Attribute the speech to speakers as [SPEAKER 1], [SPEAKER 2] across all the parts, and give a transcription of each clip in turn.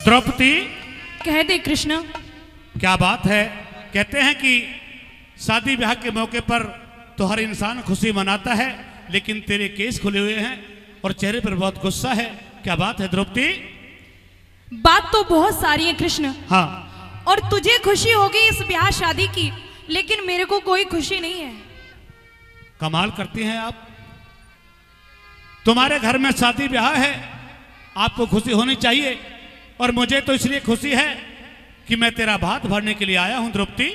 [SPEAKER 1] द्रौपदी
[SPEAKER 2] कह दे कृष्ण।
[SPEAKER 1] क्या बात है? कहते हैं कि शादी ब्याह के मौके पर तो हर इंसान खुशी मनाता है, लेकिन तेरे केस खुले हुए हैं और चेहरे पर बहुत गुस्सा है। क्या बात है द्रौपदी?
[SPEAKER 2] बात तो बहुत सारी है कृष्ण।
[SPEAKER 1] हाँ।
[SPEAKER 2] और तुझे खुशी होगी इस ब्याह शादी की, लेकिन मेरे को कोई खुशी नहीं है।
[SPEAKER 1] कमाल करती हैं आप। तुम्हारे घर में शादी ब्याह है, आपको खुशी होनी चाहिए, और मुझे तो इसलिए खुशी है कि मैं तेरा भात भरने के लिए आया हूं द्रौपदी।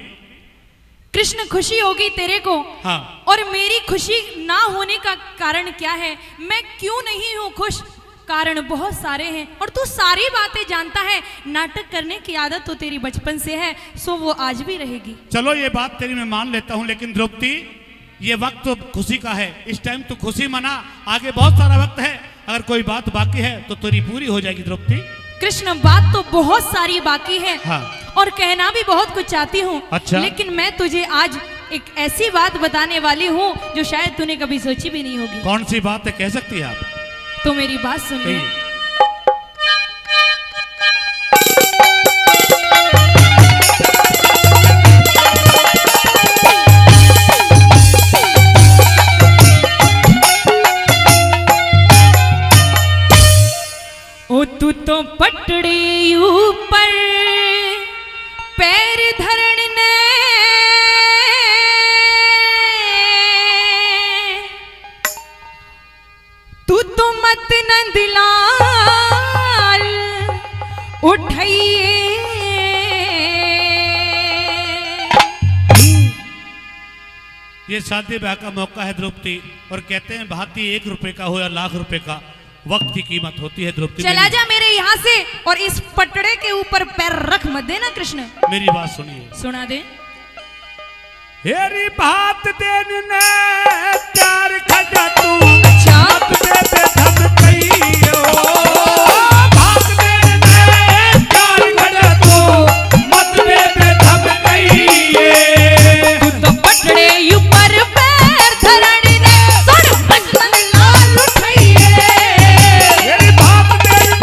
[SPEAKER 2] कृष्ण खुशी होगी तेरे को।
[SPEAKER 1] हाँ।
[SPEAKER 2] और मेरी खुशी ना होने का कारण क्या है? मैं क्यों नहीं हूं खुश? कारण बहुत सारे हैं और तू सारी बातें जानता है। नाटक करने की आदत तो तेरी बचपन से है, सो वो आज भी रहेगी।
[SPEAKER 1] चलो ये बात तेरी मैं मान लेता हूं, लेकिन द्रौपदी ये वक्त तो खुशी का है। इस टाइम तू खुशी मना, आगे बहुत सारा वक्त है। अगर कोई बात बाकी है तो तेरी पूरी हो जाएगी द्रौपदी।
[SPEAKER 2] कृष्ण बात तो बहुत सारी बाकी है।
[SPEAKER 1] हाँ।
[SPEAKER 2] और कहना भी बहुत कुछ चाहती हूँ।
[SPEAKER 1] अच्छा।
[SPEAKER 2] लेकिन मैं तुझे आज एक ऐसी बात बताने वाली हूँ जो शायद तूने कभी सोची भी नहीं होगी।
[SPEAKER 1] कौन सी बात है, कह सकती है आप?
[SPEAKER 2] तो मेरी बात सुन ले। ओ तू तो पटड़ी ऊपर पैर धरण ने तू तो मत नंदलाल उठाइए।
[SPEAKER 1] ये शादी ब्याह का मौका है द्रौपदी, और कहते हैं भांति 1 रुपए का हो या लाख रुपए का, वक्त की कीमत होती है द्रौपदी।
[SPEAKER 2] चला जा मेरे यहाँ से और इस पटड़े के ऊपर पैर रख मत देना कृष्ण।
[SPEAKER 1] मेरी बात सुनिए।
[SPEAKER 2] सुना दे।
[SPEAKER 1] हेरी बात देने प्यार खड़ा तू
[SPEAKER 2] अच्छा।
[SPEAKER 1] मत दे दे धमकइयो। बात देने प्यार खड़ा तू मत दे दे धमकइए।
[SPEAKER 2] तू तो पटड़े ऊपर पैर धरण ने सुन मत लाल उठाइए।
[SPEAKER 1] हेरी बात देने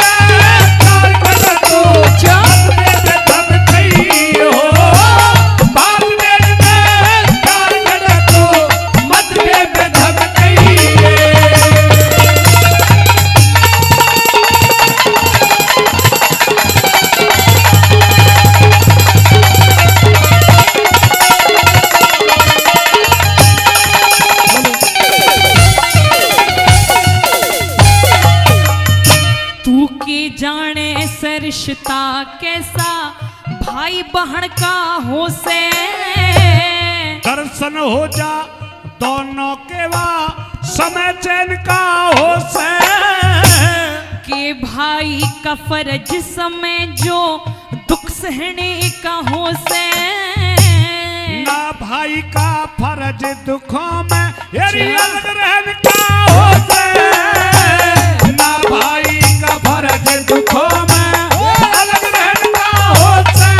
[SPEAKER 1] प्यार खड़ा तू मत दे दे धमकइयो। बात देने प्यार खड़ा तू मत दे दे धमकइए।
[SPEAKER 2] तू के जाने से रिश्ता कैसा भाई बहन का हो से।
[SPEAKER 1] दर्शन हो जा दोनों के वा समय चैन का हो से।
[SPEAKER 2] के भाई का फर्ज समय जो दुख सहने का हो से।
[SPEAKER 1] ना भाई का फर्ज दुखों में यारी अलग रहने का हो से। ना भाई का फर्ज दुखों में अलग रहने का हो से।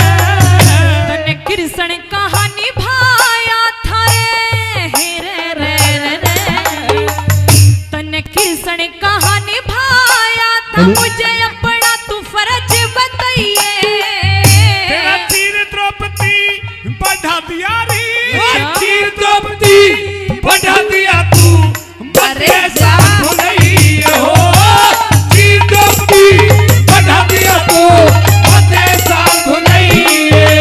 [SPEAKER 2] तने कृष्ण कहानी भाया था रे रे रे रे। तने कृष्ण कहानी भाया था, मुझे अपना तू फर्ज बताइए।
[SPEAKER 1] तेरा तीर द्रौपदी बढ़ा दिया रे।
[SPEAKER 2] अच्छा।
[SPEAKER 1] तीर द्रौपदी बढ़ा दिया तू
[SPEAKER 2] अरे
[SPEAKER 1] मत
[SPEAKER 2] जा।
[SPEAKER 1] साथ नहीं हो। तीर द्रौपदी बढ़ा दिया तू मत साथ नहीं हो।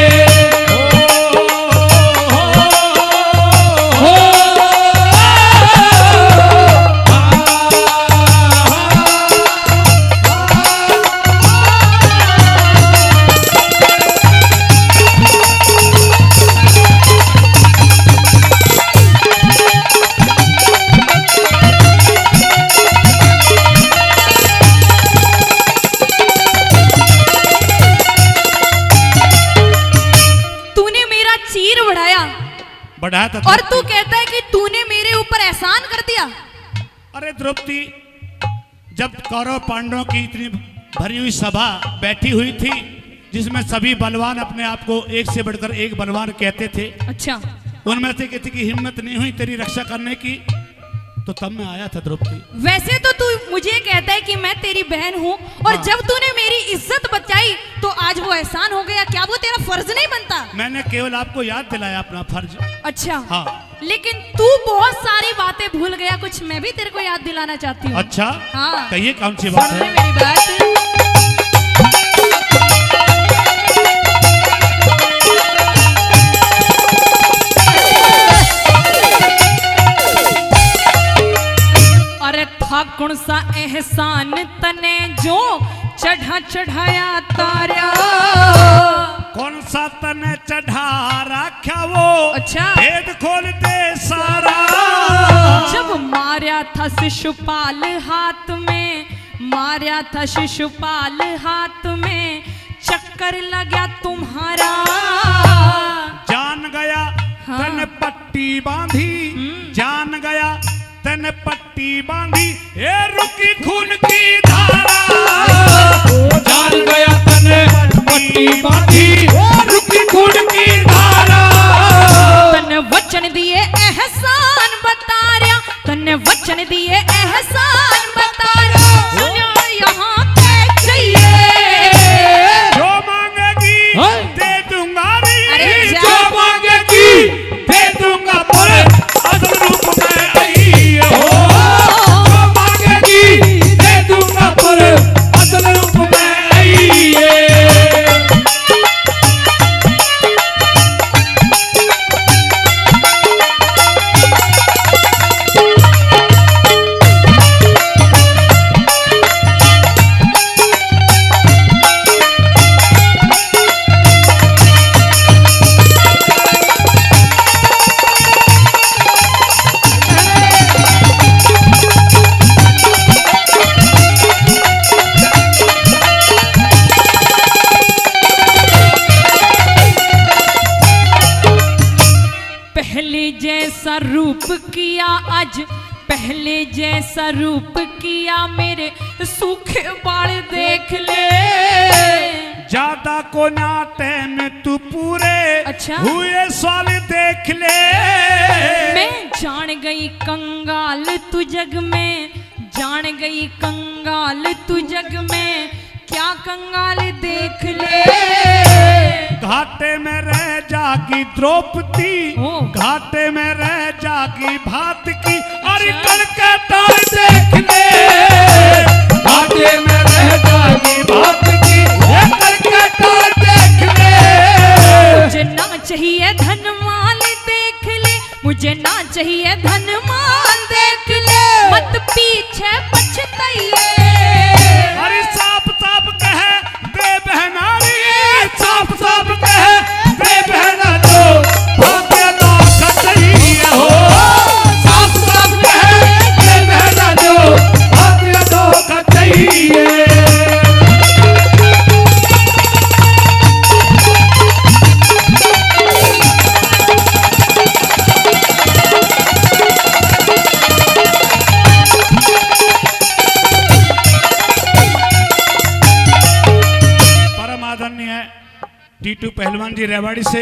[SPEAKER 2] तूने मेरा चीर बढ़ाया
[SPEAKER 1] बढ़ाया था
[SPEAKER 2] और तू कहता है कि तूने मेरे ऊपर एहसान कर दिया।
[SPEAKER 1] अरे द्रौपदी, जब कौरव पांडवों की इतनी भरी हुई सभा बैठी हुई थी, जिसमें सभी बलवान अपने आप को एक से बढ़कर एक बलवान कहते थे,
[SPEAKER 2] अच्छा।
[SPEAKER 1] उनमें से किसी की हिम्मत नहीं हुई तेरी रक्षा करने की, तो तब मैं आया था द्रौपदी।
[SPEAKER 2] वैसे तो तू मुझे कहता है कि मैं तेरी बहन हूँ, और
[SPEAKER 1] हाँ।
[SPEAKER 2] जब तूने मेरी इज्जत बचाई तो आज वो एहसान हो गया, क्या वो तेरा फर्ज नहीं बनता?
[SPEAKER 1] मैंने केवल आपको याद दिलाया अपना फर्ज।
[SPEAKER 2] अच्छा
[SPEAKER 1] हाँ।
[SPEAKER 2] लेकिन तू बहुत सारी बातें भूल गया, कुछ मैं भी तेरे को याद दिलाना चाहती हूँ।
[SPEAKER 1] अच्छा
[SPEAKER 2] हाँ।
[SPEAKER 1] कहिए कौन सी बात
[SPEAKER 2] सुन ले
[SPEAKER 1] है?
[SPEAKER 2] मेरी बात। अरे था कौन सा एहसान तने जो चढ़ा चढ़ाया तारा?
[SPEAKER 1] कौन सा तने चढ़ा रखा वो?
[SPEAKER 2] अच्छा।
[SPEAKER 1] भेद खोल दे सारा।
[SPEAKER 2] जब मारा था शिशुपाल हाथ में, मारा था शिशुपाल हाथ में, चक्कर लगा तुम्हारा।
[SPEAKER 1] जान गया
[SPEAKER 2] हाँ।
[SPEAKER 1] तन पट्टी बांधी, जान गया तन पट्टी बांधी, ए रुकी खून की धारा। जान गया तन पट्टी बांधी, रुकी खून की धारा।
[SPEAKER 2] तन वचन दिए एहसान बता रहा, तन वचन दिए एहसान बता रहा। सुनो यहाँ क्या चाहिए?
[SPEAKER 1] जो मांगेगी दे दूंगा रे।
[SPEAKER 2] अरे जा।
[SPEAKER 1] जो मांगेगी दे दूंगा, पर असल रूप में आई हो। जो मांगेगी दे दूंगा, पर असल रूप में आई है।
[SPEAKER 2] पहले जैसा रूप किया आज, पहले जैसा रूप किया, मेरे सूखे बाल देख ले।
[SPEAKER 1] ज्यादा को नाटे में तू पूरे
[SPEAKER 2] अच्छा।
[SPEAKER 1] हुए साल देख ले।
[SPEAKER 2] मैं जान गई कंगाल तू जग में, जान गई कंगाल तू जग में, क्या कंगाल देख ले।
[SPEAKER 1] घाटे में रह जागी द्रौपदी,
[SPEAKER 2] ओ।
[SPEAKER 1] घाटे में रह जागी भात की, अरे करके तार देख ले। घाटे में रह जागी भात की, ये करके तार देख ले।
[SPEAKER 2] मुझे ना चाहिए धन माल देख ले, मुझे ना चाहिए धन माल देख ले, मत पीछे पछताइए।
[SPEAKER 1] अरे साफ साफ कहे दे बहनारी, साफ साफ कहे दे बहना जो भाग्य लाख चाहिए हो। साफ साफ कहे दे बहना जो भाग्य लाख चाहिए। टीटू पहलवान जी रेवाड़ी से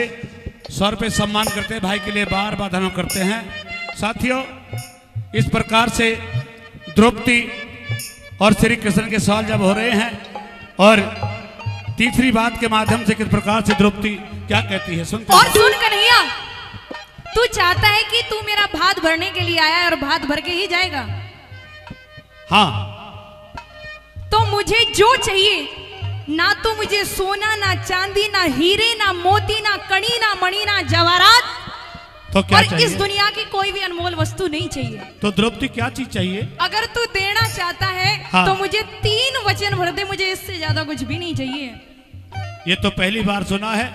[SPEAKER 1] 100 रुपये सम्मान करते हैं, भाई के लिए बार बार धन्यवाद करते हैं। साथियों इस प्रकार से द्रौपदी और श्री कृष्ण के सवाल जब हो रहे हैं, और तीसरी बात के माध्यम से किस प्रकार से द्रौपदी क्या कहती है सुनते
[SPEAKER 2] और
[SPEAKER 1] हैं।
[SPEAKER 2] सुन कन्हैया, तू चाहता है कि तू मेरा भात भरने के लिए आया है और भात भर के ही जाएगा?
[SPEAKER 1] हाँ
[SPEAKER 2] तो मुझे जो चाहिए, ना तो मुझे सोना, ना चांदी, ना हीरे, ना मोती, ना कड़ी, ना मणि, ना जवाहरात,
[SPEAKER 1] तो क्या
[SPEAKER 2] और
[SPEAKER 1] चाहिए?
[SPEAKER 2] इस दुनिया की कोई भी अनमोल वस्तु नहीं चाहिए।
[SPEAKER 1] तो द्रौपदी क्या चीज चाहिए?
[SPEAKER 2] अगर तू देना चाहता है
[SPEAKER 1] हाँ।
[SPEAKER 2] तो मुझे 3 वचन भर दे, मुझे इससे ज्यादा कुछ भी नहीं चाहिए।
[SPEAKER 1] ये तो पहली बार सुना है।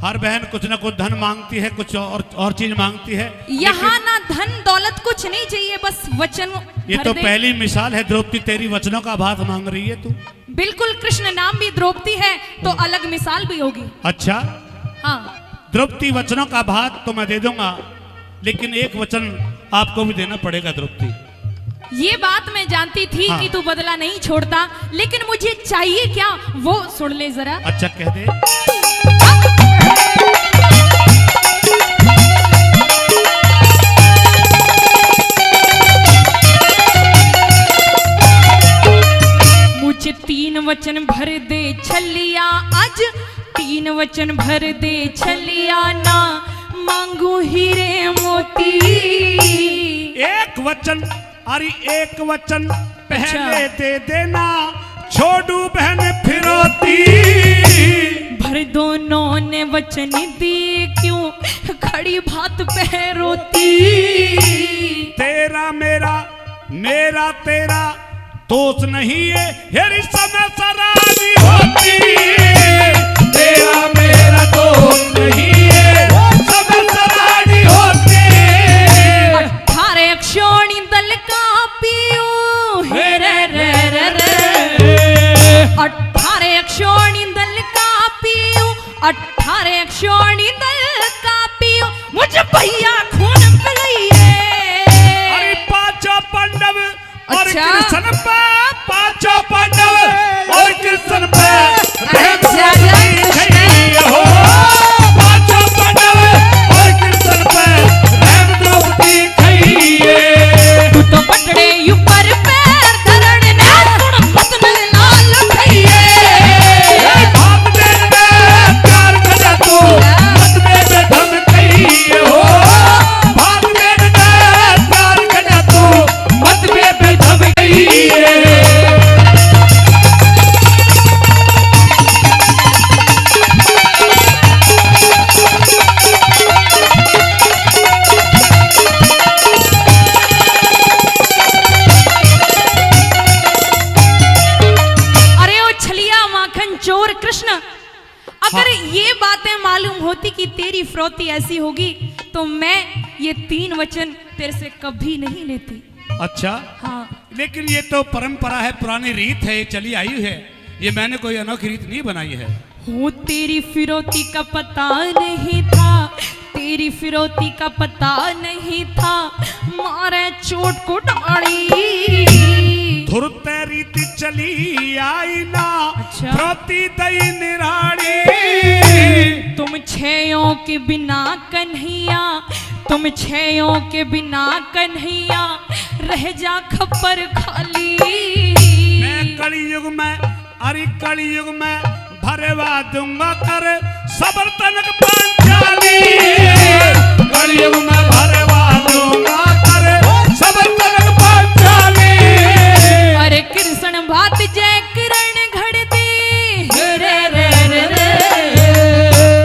[SPEAKER 1] हर बहन कुछ ना कुछ धन मांगती है, कुछ और चीज मांगती है।
[SPEAKER 2] यहाँ ना धन दौलत कुछ नहीं चाहिए, बस वचन
[SPEAKER 1] ये
[SPEAKER 2] भर
[SPEAKER 1] तो
[SPEAKER 2] दे।
[SPEAKER 1] पहली मिसाल है द्रौपदी, तेरी वचनों का भात मांग रही है तू।
[SPEAKER 2] बिल्कुल, कृष्ण नाम भी द्रौपदी है तो अलग मिसाल भी होगी।
[SPEAKER 1] अच्छा
[SPEAKER 2] हाँ,
[SPEAKER 1] द्रौपदी वचनों का भात तो मैं दे दूंगा, लेकिन एक वचन आपको भी देना पड़ेगा द्रौपदी।
[SPEAKER 2] ये बात मैं जानती थी
[SPEAKER 1] हाँ।
[SPEAKER 2] कि तू बदला नहीं छोड़ता, लेकिन मुझे चाहिए क्या वो सुन ले जरा।
[SPEAKER 1] अच्छा कह दे।
[SPEAKER 2] भर दे छलिया, आज 3 वचन भर दे छलिया, ना मांगू हीरे मोती।
[SPEAKER 1] एक वचन, अरे एक वचन पहले दे देना, छोड़ू बहन फिरौती।
[SPEAKER 2] भर दोनों ने वचन दिए, क्यों खड़ी बात पे रोती।
[SPEAKER 1] तेरा मेरा, मेरा तेरा दोस्त नहीं है, हेरी समय सरानी होती। तेरा मेरा दोस्त नहीं है, समय सरानी होती।
[SPEAKER 2] 18 अक्षोणी दल का पियो, हे रे रे रे रे। 18 अक्षोणी दल का पियो, 18 अक्षोणी दल का पियो, मुझे भैया खून पिलाइए।
[SPEAKER 1] अरे पांचों पांडव और
[SPEAKER 2] अच्छा।
[SPEAKER 1] कृष्ण पे, पांचों पांडव और कृष्ण पे
[SPEAKER 2] अच्छा,
[SPEAKER 1] हो। पांचों पांडव और कृष्ण पे रहम द्रौपदी खइए।
[SPEAKER 2] तू तो पटड़े ऊपर पैर धरण ने, सुन मत में लाल खइए।
[SPEAKER 1] भाग दे में प्यार खजा तू, मत में बेदम खइए हो। भाग दे में प्यार खजा तू, मत में बेदम खइए।
[SPEAKER 2] अरे ओ छलिया माखन चोर कृष्ण, अगर ये बातें मालूम होती कि तेरी फिरौती ऐसी होगी, तो मैं ये 3 वचन तेरे से कभी नहीं लेती।
[SPEAKER 1] अच्छा,
[SPEAKER 2] हाँ,
[SPEAKER 1] लेकिन ये तो परंपरा है, पुरानी रीत है, ये चली आई है। ये मैंने कोई अनोखी रीत नहीं बनाई है।
[SPEAKER 2] हो तेरी फिरौती का पता नहीं था, तेरी फिरौती का पता नहीं था, मारे चोट को डाड़ी।
[SPEAKER 1] धुरते रीति चली आई ना,
[SPEAKER 2] अच्छा।
[SPEAKER 1] फिरौती दई निराड़ी।
[SPEAKER 2] तुम छयों के बिना कन्हैया, तुम छयों के बिना कन्हैया, रह जा खप्पर खाली।
[SPEAKER 1] मैं कलयुग में, अरे कलयुग में भरवा दूंगा कर सबर तनक पांचाली। कलयुग में भरवा दूंगा कर सबर तनक पांचाली।
[SPEAKER 2] अरे कृष्ण बात जय किरण घड़ दे, रे रे रे रे।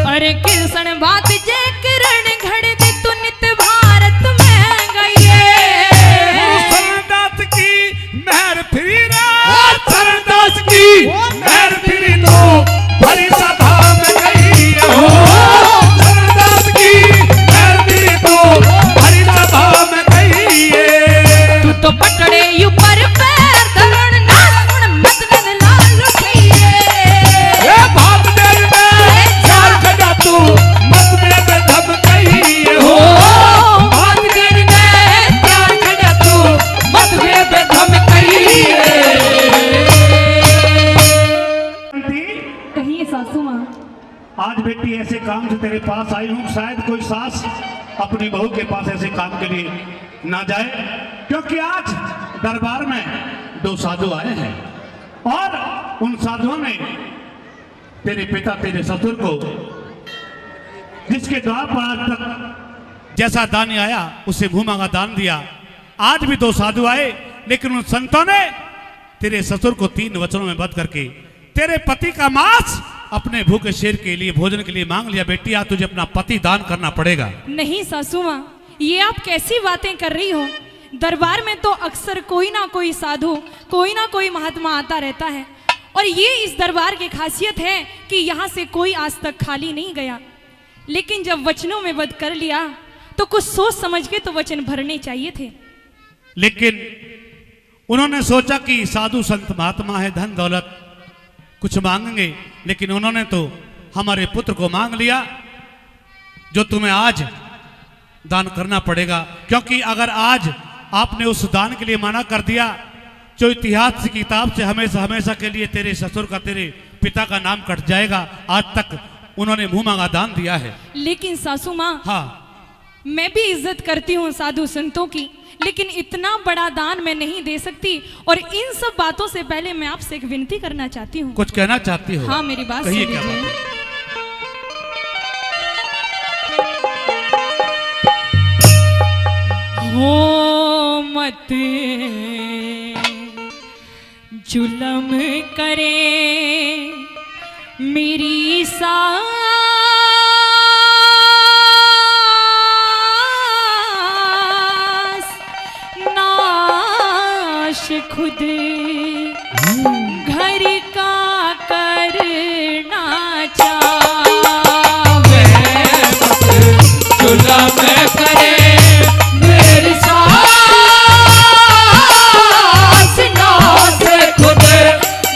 [SPEAKER 2] अरे कृष्ण बात जय किरण घड़ दे, तू नित भारत में गई।
[SPEAKER 1] सरदास की मेहर फिरी रे, सरदास की मेहर फिरी तो भरी सभा में गई हो। सरदास की मेहर फिरी तो भरी सभा में गई है।
[SPEAKER 2] तू तो पटड़े ऊपर पैर धरण ना, सुन मत में लाल खइए।
[SPEAKER 1] ए भाग दे में चार खजा तू, मत में बेदम कही हो। भाग दे में चार खजा तू, मत में बेदम कही है।
[SPEAKER 2] कहिए सासू माँ।
[SPEAKER 1] आज बेटी ऐसे काम से तेरे पास आई हूँ, शायद कोई सास अपनी बहू के पास ऐसे काम के लिए ना जाए, क्योंकि आज दरबार में 2 साधु आए हैं और उन साधुओं ने तेरे पिता, तेरे ससुर को, जिसके द्वार पर आज तक जैसा दान आया उसे मुंह मांगा दान दिया। आज भी 2 साधु आए, लेकिन उन संतों ने तेरे ससुर को 3 वचनों में बंद करके तेरे पति का मांस अपने भूखे शेर के लिए, भोजन के लिए मांग लिया। बेटी आज तुझे अपना पति दान करना पड़ेगा।
[SPEAKER 2] नहीं सासू माँ, ये आप कैसी बातें कर रही हो। दरबार में तो अक्सर कोई ना कोई साधु, कोई ना कोई महात्मा आता रहता है, और ये इस दरबार की खासियत है कि यहाँ से कोई आज तक खाली नहीं गया। लेकिन जब वचनों में बंद कर लिया तो कुछ सोच समझ के तो वचन भरने चाहिए थे।
[SPEAKER 1] लेकिन उन्होंने सोचा कि साधु संत महात्मा है, धन दौलत कुछ मांगेंगे, लेकिन उन्होंने तो हमारे पुत्र को मांग लिया, जो तुम्हें आज दान करना पड़ेगा। क्योंकि अगर आज आपने उस दान के लिए मना कर दिया, जो इतिहास की किताब से हमेशा हमेशा के लिए तेरे ससुर का, तेरे पिता का नाम कट जाएगा। आज तक उन्होंने मुंह मांगा दान दिया है।
[SPEAKER 2] लेकिन सासू माँ,
[SPEAKER 1] हाँ,
[SPEAKER 2] मैं भी इज्जत करती हूँ साधु संतों की, लेकिन इतना बड़ा दान मैं नहीं दे सकती। और इन सब बातों से पहले मैं आपसे एक विनती करना चाहती हूँ।
[SPEAKER 1] कुछ कहना चाहती हो?
[SPEAKER 2] हाँ, मेरी बात
[SPEAKER 1] कहिए,
[SPEAKER 2] सुन
[SPEAKER 1] क्या
[SPEAKER 2] लीजिए।
[SPEAKER 1] बात
[SPEAKER 2] हो मत जुल्म करे मेरी सास, नाश खुद घर का करना चाहे।
[SPEAKER 1] जुल्म करे मेरी सास, नाश खुद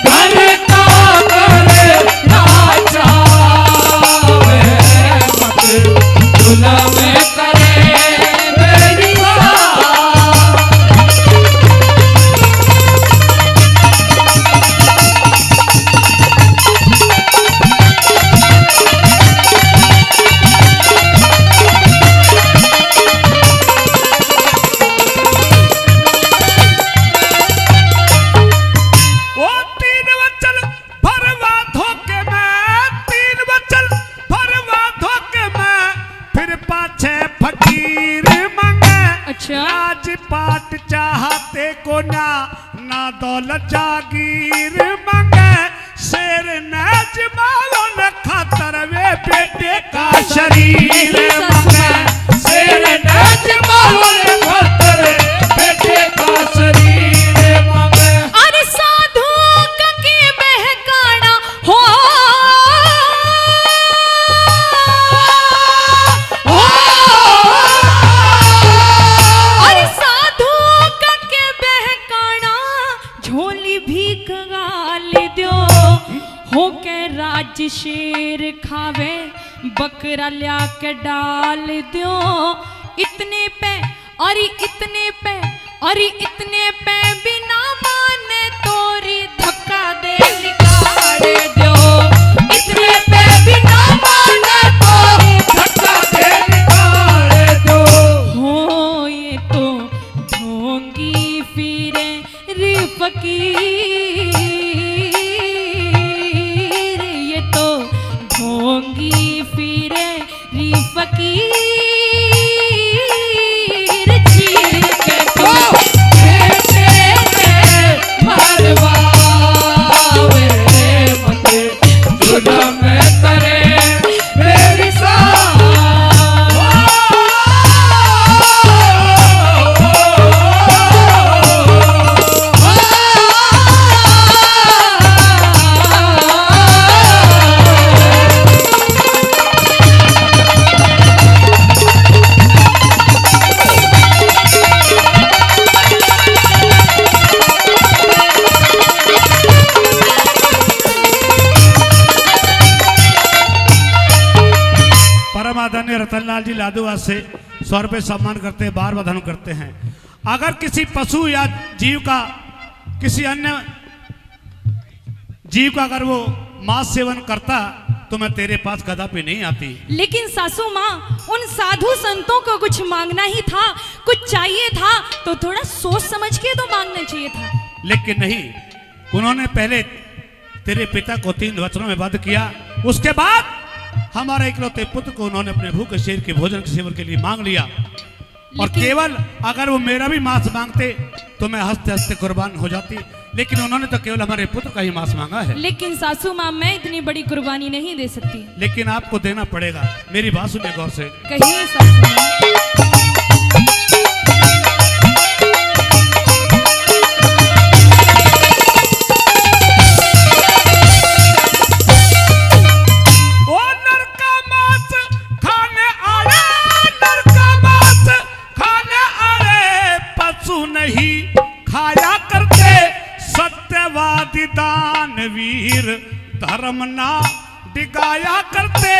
[SPEAKER 1] घर का करना चाहे। मत जुल्म करे मेरी सास। वो तीन वचन भरवा धोखे में, तीन वचन भरवा धोखे में, फिर पाछे फकीर मंगे।
[SPEAKER 2] अच्छा।
[SPEAKER 1] राजपाट चाहते को ना दौलत जागीर मंगे। शेर ने जमाओ न खातर वे बेटे का शरीर मंगे। शेर ने जमाओ न खातर बेटे का शरीर मंगे।
[SPEAKER 2] अरे साधु के बहकाना हो, अरे साधु के बहकाना, झोली भी गाल दो हो के राज शेर खावे, बकरा लिया के डाल दो। इतने पे और इतने पे और इतने पे बिना माने तोरी धक्का दे निकाल दो। इतने पे बिना माने तोरी
[SPEAKER 1] धक्का दे निकाल दो।
[SPEAKER 2] हो ये तो ढोंगी फिरे रे फकीर, ये तो ढोंगी फिरे रे फकीर। चीर के तो
[SPEAKER 1] बेटे के मरवावे। मत जुल्म करे मेरी परम आदरणीय रतनलाल जी लादूवाद से 100 रुपये सम्मान करते हैं, बार बार धन करते हैं। अगर किसी पशु या जीव का, किसी अन्य जीव का अगर वो मांस सेवन करता तो मैं तेरे पास कदापि नहीं आती।
[SPEAKER 2] लेकिन सासू माँ, उन साधु संतों को कुछ मांगना ही था, कुछ चाहिए था तो थोड़ा सोच समझ के तो मांगना चाहिए था।
[SPEAKER 1] लेकिन नहीं, उन्होंने पहले तेरे पिता को 3 वचनों में बद्ध किया, उसके बाद हमारे इकलौते पुत्र को उन्होंने अपने भूखे शरीर के भोजन के सेवन के लिए मांग लिया। और केवल अगर वो मेरा भी मांस मांगते तो मैं हंसते हंसते कुर्बान हो जाती, लेकिन उन्होंने तो केवल हमारे पुत्र का ही मांस मांगा है।
[SPEAKER 2] लेकिन सासू माँ, मैं इतनी बड़ी कुर्बानी नहीं दे सकती।
[SPEAKER 1] लेकिन आपको देना पड़ेगा। मेरी बात सुनिए गौर से।
[SPEAKER 2] कहिए सासू माँ।
[SPEAKER 1] ओ नर का मांस खाने आए, नर का मांस खाने आए, पशु नहीं खाया करते। सत्यवादी दानवीर धर्म ना डिगाया करते।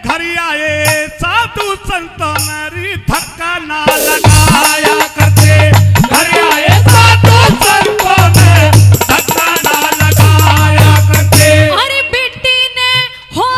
[SPEAKER 1] घर आए साधु संतों ने धक्का ना लगाया करते। घर आए साधु संतों ने धक्का ना लगाया करते।
[SPEAKER 2] अरे बेटी ने हो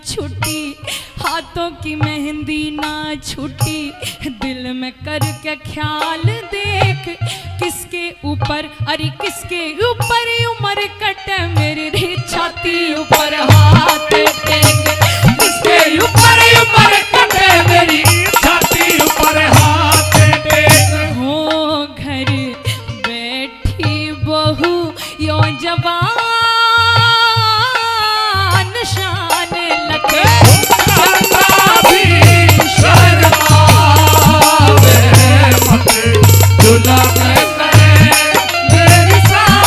[SPEAKER 2] छूटी, हाथों की मेहंदी ना छूटी, दिल में करके ख्याल देख किसके ऊपर, अरे किसके ऊपर उम्र कटे मेरी रे छाती ऊपर हाथ टेक, किसके ऊपर उम्र कटे मेरी
[SPEAKER 1] छाती ऊपर हाथ टेक।
[SPEAKER 2] हो घर बैठी बहू यो जवान शान लगे,
[SPEAKER 1] शर्मा भी शर्मावे मत, जुल्म करे मेरी साथ।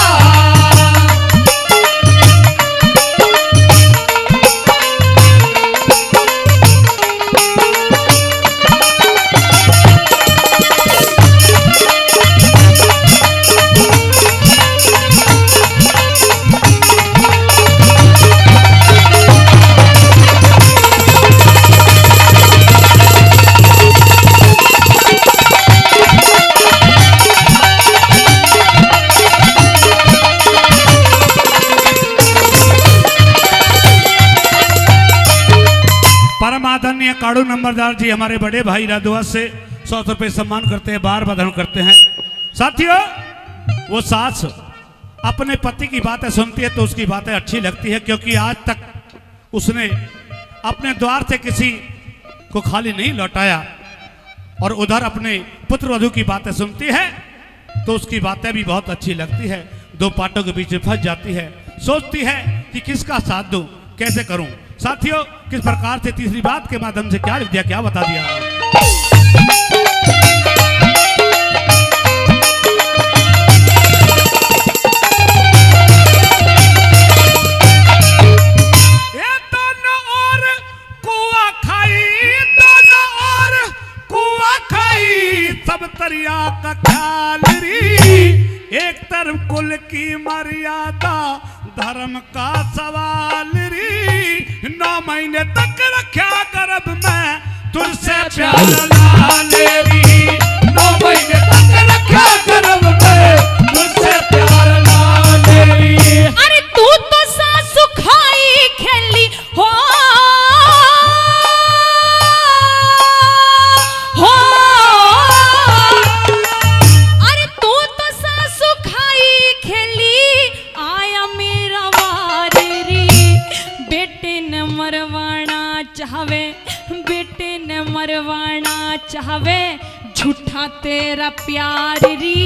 [SPEAKER 1] परमादरणीय काड़ू नंबरदार जी हमारे बड़े भाई राधुआ से 100 रुपये सम्मान करते हैं, बार बधाई करते हैं। साथियों, वो सास अपने पति की बातें सुनती है तो उसकी बातें अच्छी लगती है, क्योंकि आज तक उसने अपने द्वार से किसी को खाली नहीं लौटाया, और उधर अपने पुत्र वधू की बातें सुनती है तो उसकी बातें भी बहुत अच्छी लगती है। दो पाटों के बीच में फंस जाती है, सोचती है कि किसका साथ दूं, कैसे करूं। साथियों, किस प्रकार से तीसरी बात के माध्यम से क्या लिख दिया, क्या बता दिया। ये दोनों और कुआं खाई, दोनों और कुआं खाई, सब तरिया का ख्याल री, एक तरफ कुल की मर्यादा, धर्म का सवाल री, 9 महीने तक रखा गर्भ में तुझसे प्यार लाल री, 9 महीने तक रखा गर्भ में तुझसे प्यार लाल री।
[SPEAKER 2] अरे तू तो सासु खाई खेली हो, अरे तू तो सासु खाई खेली, आया मेरा वार री, बेटे ने मरवाना चाहवे, बेटे ने मरवाना चाहवे, झूठा तेरा प्यार री,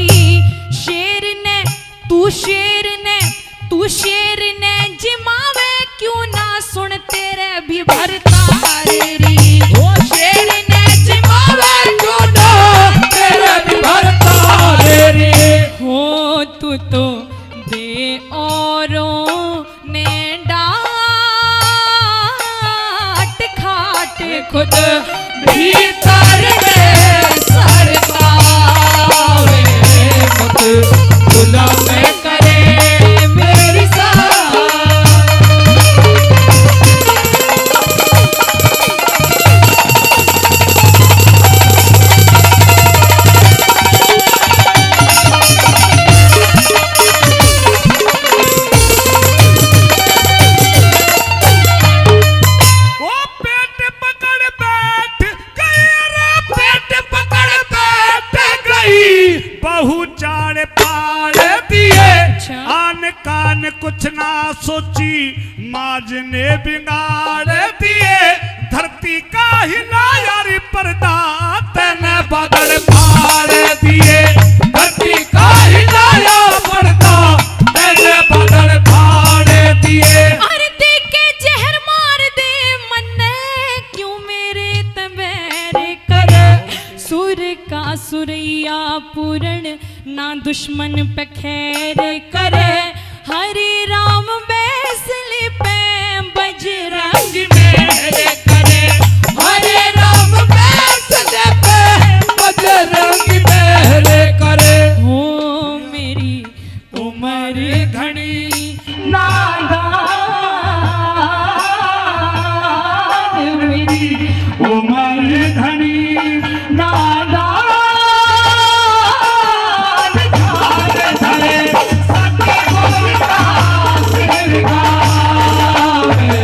[SPEAKER 2] शेर ने तू शेर ने, तू शेर ने जिमावे क्यों ना सुन तेरे भी भरतार री,
[SPEAKER 1] वो शेर ने जिमावे क्यों ना तेरे भी भरतार री।
[SPEAKER 2] हो तू तो दे औरों ने डांट खाट खुद
[SPEAKER 1] भीतर में सरकावे मत, जुल्म करे मेरी साथ। वो पेट पकड़ बैठ गई, अरे पेट पकड़ बैठ गई, बहु चाड़ पाड़ दिए, आन कान कुछ ना सोची, माज ने बिगाड़ दिए, धरती का हिलाया रे पर्दा, तेने बगड़ फाड़ दिए, धरती का हिलाया पर्दा, तेने बगड़ फाड़ दिए।
[SPEAKER 2] अरे दे के जहर मार दे मन्ने, क्यों मेरे तबेरे कर, सुर का सुरैया पूरण ना दुश्मन पे खैर करे, हरे राम बैसली पे बजरंग मेरे करे,
[SPEAKER 1] हरे राम बैसले पे बजरंग मेरे करे।
[SPEAKER 2] हो मेरी उम्र घनी नादान, मेरी
[SPEAKER 1] उमर धनी
[SPEAKER 2] नादान,
[SPEAKER 1] धारे धरे सत्य गोविंदा सिर गावे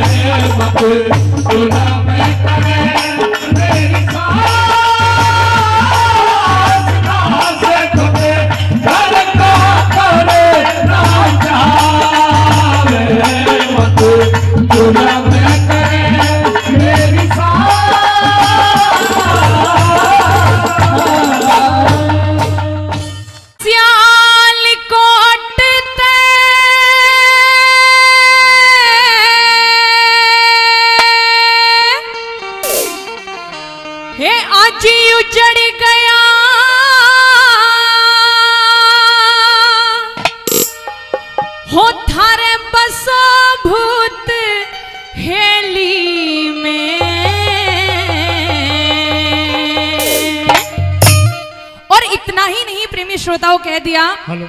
[SPEAKER 2] श्रोताओं कह दिया,
[SPEAKER 1] हेलो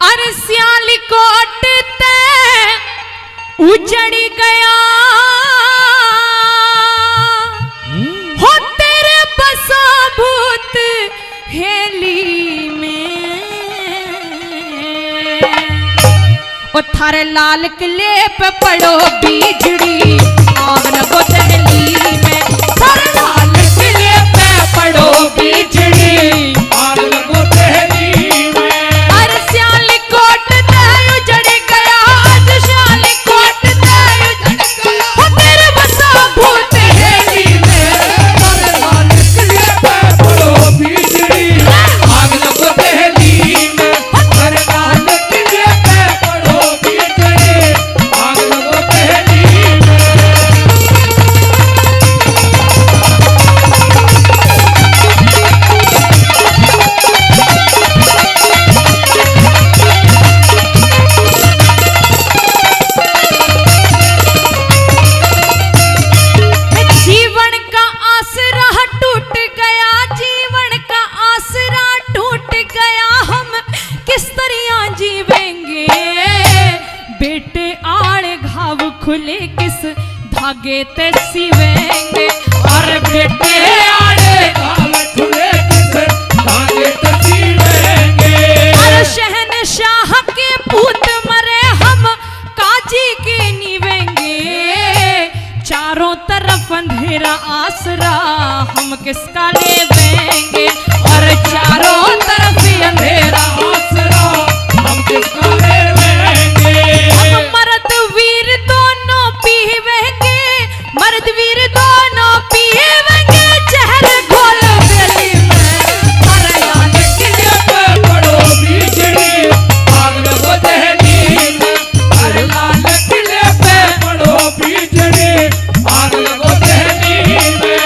[SPEAKER 2] अरे सियालकोट ते उजड़ गया हो तेरे बसा भूत हेली में, ओ थारे लाल किले पे पड़ो बिजड़ी आग लगो दहली में, थारे लाल किले पे पड़ो बिजड़ी
[SPEAKER 1] आग लगो दहली में।
[SPEAKER 2] अरे सियालकोट ते उजड़ गया, आज सियालकोट ते उजड़ गया हो तेरे बसा भूत हेली में,
[SPEAKER 1] थारे लाल किले पे पड़ो बिजड़ी आग लगो दहली में। थारे लाल किले पे पड़ो बिजड़ी आग लगो दहली में।
[SPEAKER 2] जीवन का आसरा टूट गया, जीवन का आसरा टूट गया, हम किस तरह जीवेंगे, बेटे आड़े घाव खुले किस धागे ते सिवेंगे,
[SPEAKER 1] अरे बेटे आड़े घाव खुले किस धागे ते सिवेंगे।
[SPEAKER 2] अरे शहनशाह के पूत मरे हम काजी के नीवेंगे, चारों तरफ अंधेरा आसरा हम किसका लेवेंगे, और चारों तरफ ही अंधेरा
[SPEAKER 1] आसरा हम किसका लेवेंगे।
[SPEAKER 2] हम मर्द वीर दोनों पीवेंगे, मर्द वीर दोनों पीवेंगे, जहर घोल बेली में,
[SPEAKER 1] थारे लाल किले पे पड़ो बिजड़ी आग लगो दहली में। थारे लाल किले पे पड़ो बिजड़ी आग लगो दहली में।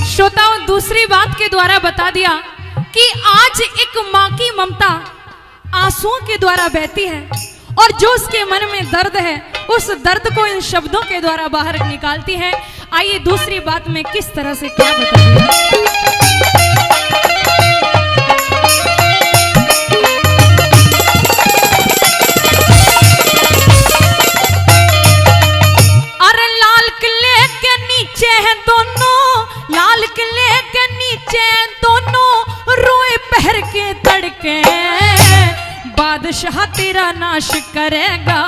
[SPEAKER 2] श्रोताओं, दूसरी बात के द्वारा बता दिया कि आज एक माँ की ममता आंसुओं के द्वारा बहती है, और जो उसके मन में दर्द है उस दर्द को इन शब्दों के द्वारा बाहर निकालती है। आइए दूसरी बात में किस तरह से क्या बता दिया। अरे लाल किले के नीचे हैं दोनों, लाल किले के नीचे दोनों रोए पहर के तड़के, बादशाह तेरा नाश करेगा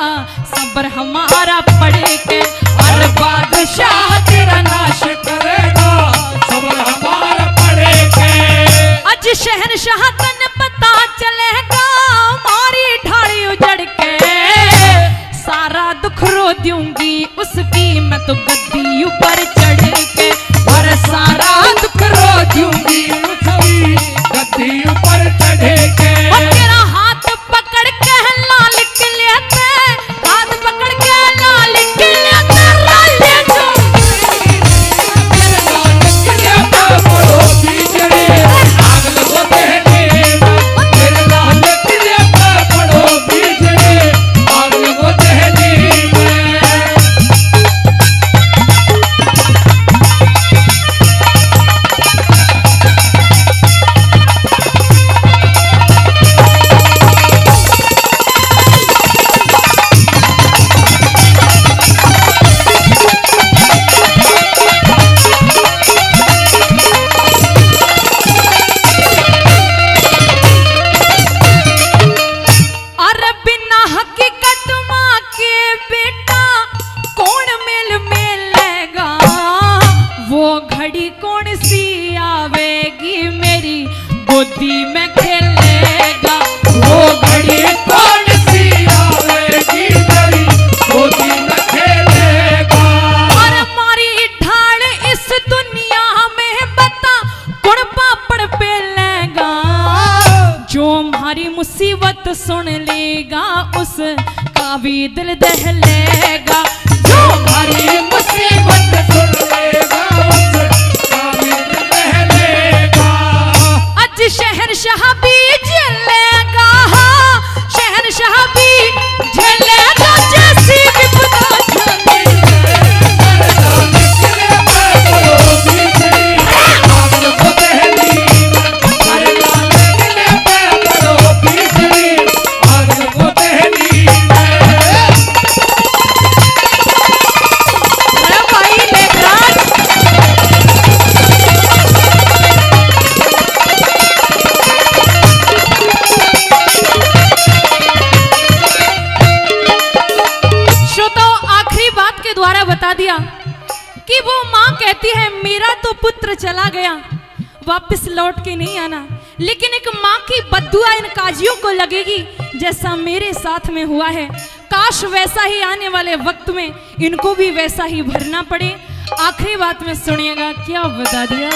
[SPEAKER 2] सब्र हमारा पड़े के, अरे बादशाह तेरा नाश
[SPEAKER 1] करेगा सब्र हमारा पड़े के।
[SPEAKER 2] आज शहनशाह तन पता चलेगा हमारी ढाड़ी उजड़ के, सारा दुख रो दूंगी उसकी मैं तो गद्दी ऊपर चढ़ के, और सारा दुख रो दूंगी
[SPEAKER 1] उसकी गद्दी ऊपर चढ़े के।
[SPEAKER 2] और तेरा हाथ पकड़ के लाल किले पे, हाथ पकड़ के लाल किले पे ले जाऊंगी।
[SPEAKER 1] तेरे लाल किले पे पड़ो बिजड़ी आग लगो दहली में। तेरे लाल किले पे पड़ो बिजड़ी आग लगो दहली में।
[SPEAKER 2] अरे बिना हकीकत माँ के बेटा कौन मेल मिलेगा, वो घड़ी कौन सी आवेगी मेरी गोदी में खेलेगा,
[SPEAKER 1] वो घड़ी कौन सी आवेगी मेरी गोदी में खेलेगा।
[SPEAKER 2] और हमारी का भी दिल दहलेगा, जो हमारी मुसीबत
[SPEAKER 1] सुन लेगा उसका भी दिल दहलेगा।
[SPEAKER 2] आज शहंशाह भी झेलेगा, शहंशाह भी झेलेगा, जैसी विपदा झेलेगा। बता दिया कि वो माँ कहती है मेरा तो पुत्र चला गया, वापस लौट के नहीं आना, लेकिन एक माँ की बद्दुआ इन काजियों को लगेगी जैसा मेरे साथ में हुआ है। काश वैसा ही आने वाले वक्त में इनको भी वैसा ही भरना पड़े। आखिरी बात में सुनिएगा क्या बता दिया।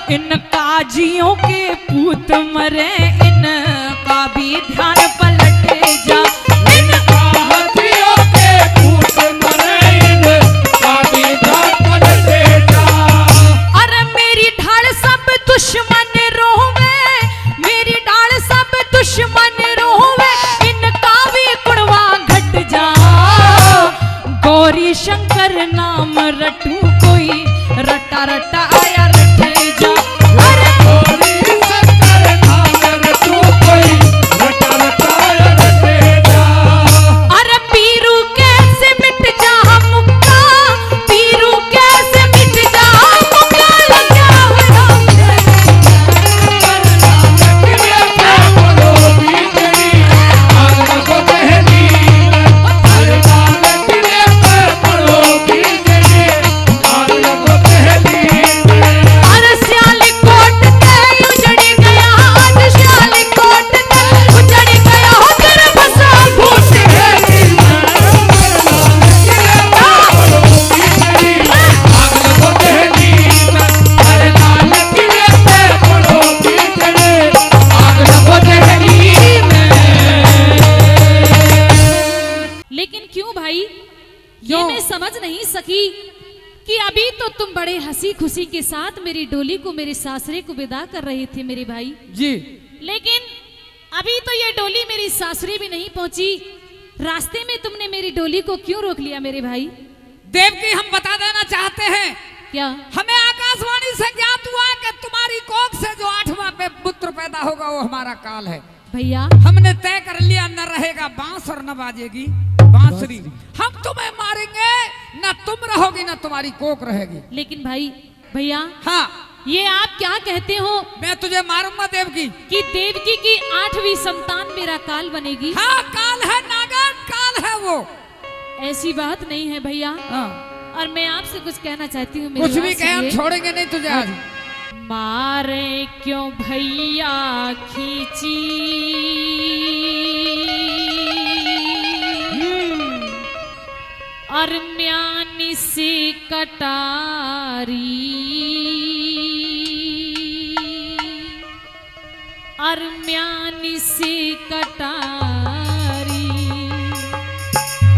[SPEAKER 2] इन काजियों के पूत मरे, इनका भी ध्यान पलट जा,
[SPEAKER 1] इन काजियों के पूत मरे, इनका भी ध्यान पलट जा।
[SPEAKER 2] अरे मेरी ढाल सब दुश्मन रोवे, मेरी ढाल सब दुश्मन रोवे, इनका भी कुड़वा घट जा। गौरी शंकर नाम रटू कोई, रटा रटा आया रटे जा। कि अभी तो तुम बड़े हंसी खुशी के साथ मेरी डोली को मेरे सासरे को विदा कर रहे थे मेरे भाई
[SPEAKER 1] जी,
[SPEAKER 2] लेकिन अभी तो ये डोली मेरी सासरे भी नहीं पहुंची। रास्ते में तुमने मेरी डोली को क्यों रोक लिया मेरे भाई?
[SPEAKER 1] देवकी हम बता देना चाहते हैं,
[SPEAKER 2] क्या
[SPEAKER 1] हमें आकाशवाणी से ज्ञात हुआ कि तुम्हारी कोख से जो 8वां पे पुत्र पैदा होगा वो हमारा काल है
[SPEAKER 2] भैया।
[SPEAKER 1] हमने तय कर लिया, न रहेगा बांस और न बाजेगी बांसुरी। हम तुम्हें मारेंगे, न तुम रहोगी न तुम्हारी कोख रहेगी।
[SPEAKER 2] लेकिन भाई भैया,
[SPEAKER 1] हाँ
[SPEAKER 2] ये आप क्या कहते हो?
[SPEAKER 1] मैं तुझे मारूंगा देवकी
[SPEAKER 2] कि देवकी की 8वीं संतान मेरा काल बनेगी?
[SPEAKER 1] हाँ काल है, नागर काल है वो।
[SPEAKER 2] ऐसी बात नहीं है भैया।
[SPEAKER 1] हाँ।
[SPEAKER 2] और मैं आपसे कुछ कहना चाहती हूँ,
[SPEAKER 1] कुछ भी कहे हम छोड़ेंगे नहीं तुझे आज।
[SPEAKER 2] मारे क्यों भैया खींची और म्यानी से कटारी, और म्यानी से कटारी।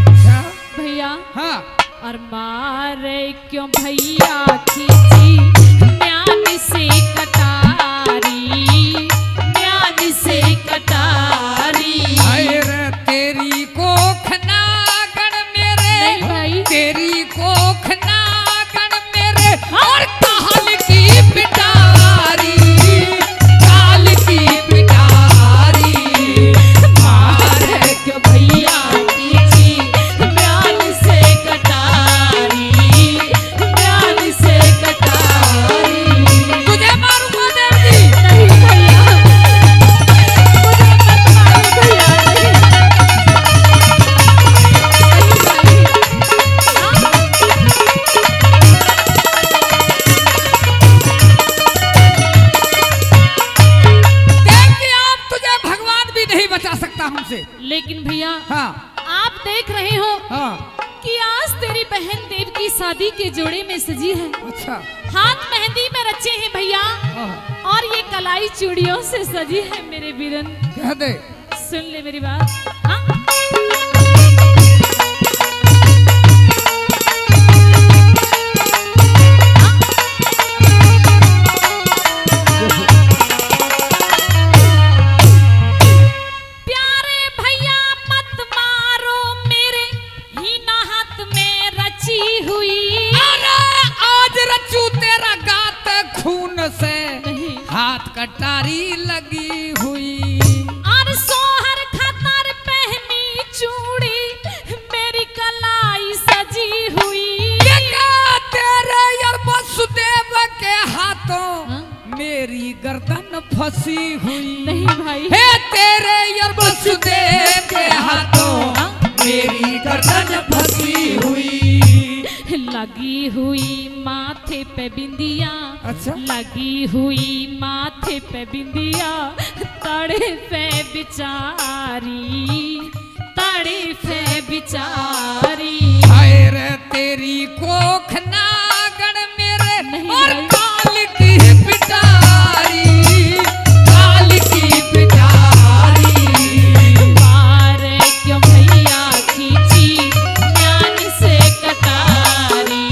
[SPEAKER 1] अच्छा
[SPEAKER 2] भैया
[SPEAKER 1] हाँ।
[SPEAKER 2] और मारे क्यों भैया खींची म्यानी से कटारी, म्यानी से कटारी।
[SPEAKER 1] अरे तेरी कोख नागण मेरे,
[SPEAKER 2] नहीं भाई,
[SPEAKER 1] तेरी कोख नागण मेरे और काल की पिटारी, काल की पिटारी।
[SPEAKER 2] मारे क्यों भैया खींची म्यानी से कटारी, म्यानी से कटारी।
[SPEAKER 1] तुझे मार
[SPEAKER 3] बचा सकता हमसे।
[SPEAKER 2] लेकिन भैया
[SPEAKER 3] हाँ
[SPEAKER 2] आप देख रहे हो
[SPEAKER 3] हाँ
[SPEAKER 2] कि आज तेरी बहन देव की शादी के जोड़े में सजी है।
[SPEAKER 3] अच्छा
[SPEAKER 2] हाथ मेहंदी में रचे हैं भैया,
[SPEAKER 3] हाँ।
[SPEAKER 2] और ये कलाई चूड़ियों से सजी है मेरे बीरन।
[SPEAKER 3] कह दे
[SPEAKER 2] सुन ले मेरी बात। हाँ? प्यारे भैया मत मारो मेरे हीना हाथ में रची हुई।
[SPEAKER 3] अरे आज रचू तेरा गात खून से
[SPEAKER 2] नहीं।
[SPEAKER 3] हाथ कटारी लगी हुई।
[SPEAKER 2] और सोहर खातर पहनी चूड़ी मेरी कलाई सजी हुई।
[SPEAKER 3] देखा तेरे यार वसुदेव के हाथों
[SPEAKER 2] हाँ?
[SPEAKER 3] मेरी गर्दन फंसी हुई।
[SPEAKER 2] नहीं भाई।
[SPEAKER 3] हे तेरे यार वसुदेव के हाथों मेरी गर्दन फंसी हुई।
[SPEAKER 2] लगी हुई माथे पे बिंदिया।
[SPEAKER 3] अच्छा।
[SPEAKER 2] लगी हुई माथे पे बिंदिया, तड़े पे बिचारी, तड़े पे बिचारी।
[SPEAKER 3] हाय रे तेरी कोख नागण मेरे
[SPEAKER 2] नहीं
[SPEAKER 3] और
[SPEAKER 2] भाई।
[SPEAKER 3] काल की पिटारी, काल की पिटारी।
[SPEAKER 2] मारे क्यों भैया खींची ज्ञान से कटारी,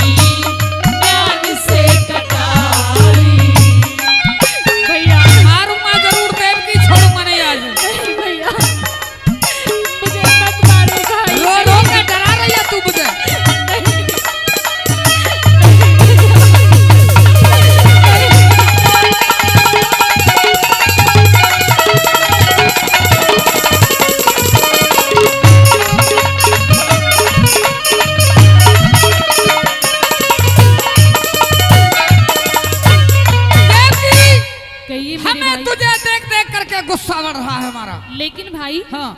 [SPEAKER 2] ज्ञान से कटारी। भैया
[SPEAKER 3] मारूंगा जरूर देव की, छोड़ूंगा नहीं आज।
[SPEAKER 2] नहीं भैया, मुझे मत मारो भाई।
[SPEAKER 3] रो रो के डरा रही है तू मुझे।
[SPEAKER 2] नहीं।
[SPEAKER 3] देवी,
[SPEAKER 2] कहिए मेरे
[SPEAKER 3] हमें
[SPEAKER 2] भाई।
[SPEAKER 3] तुझे देख देख करके गुस्सा बढ़ रहा है हमारा।
[SPEAKER 2] लेकिन भाई
[SPEAKER 3] हाँ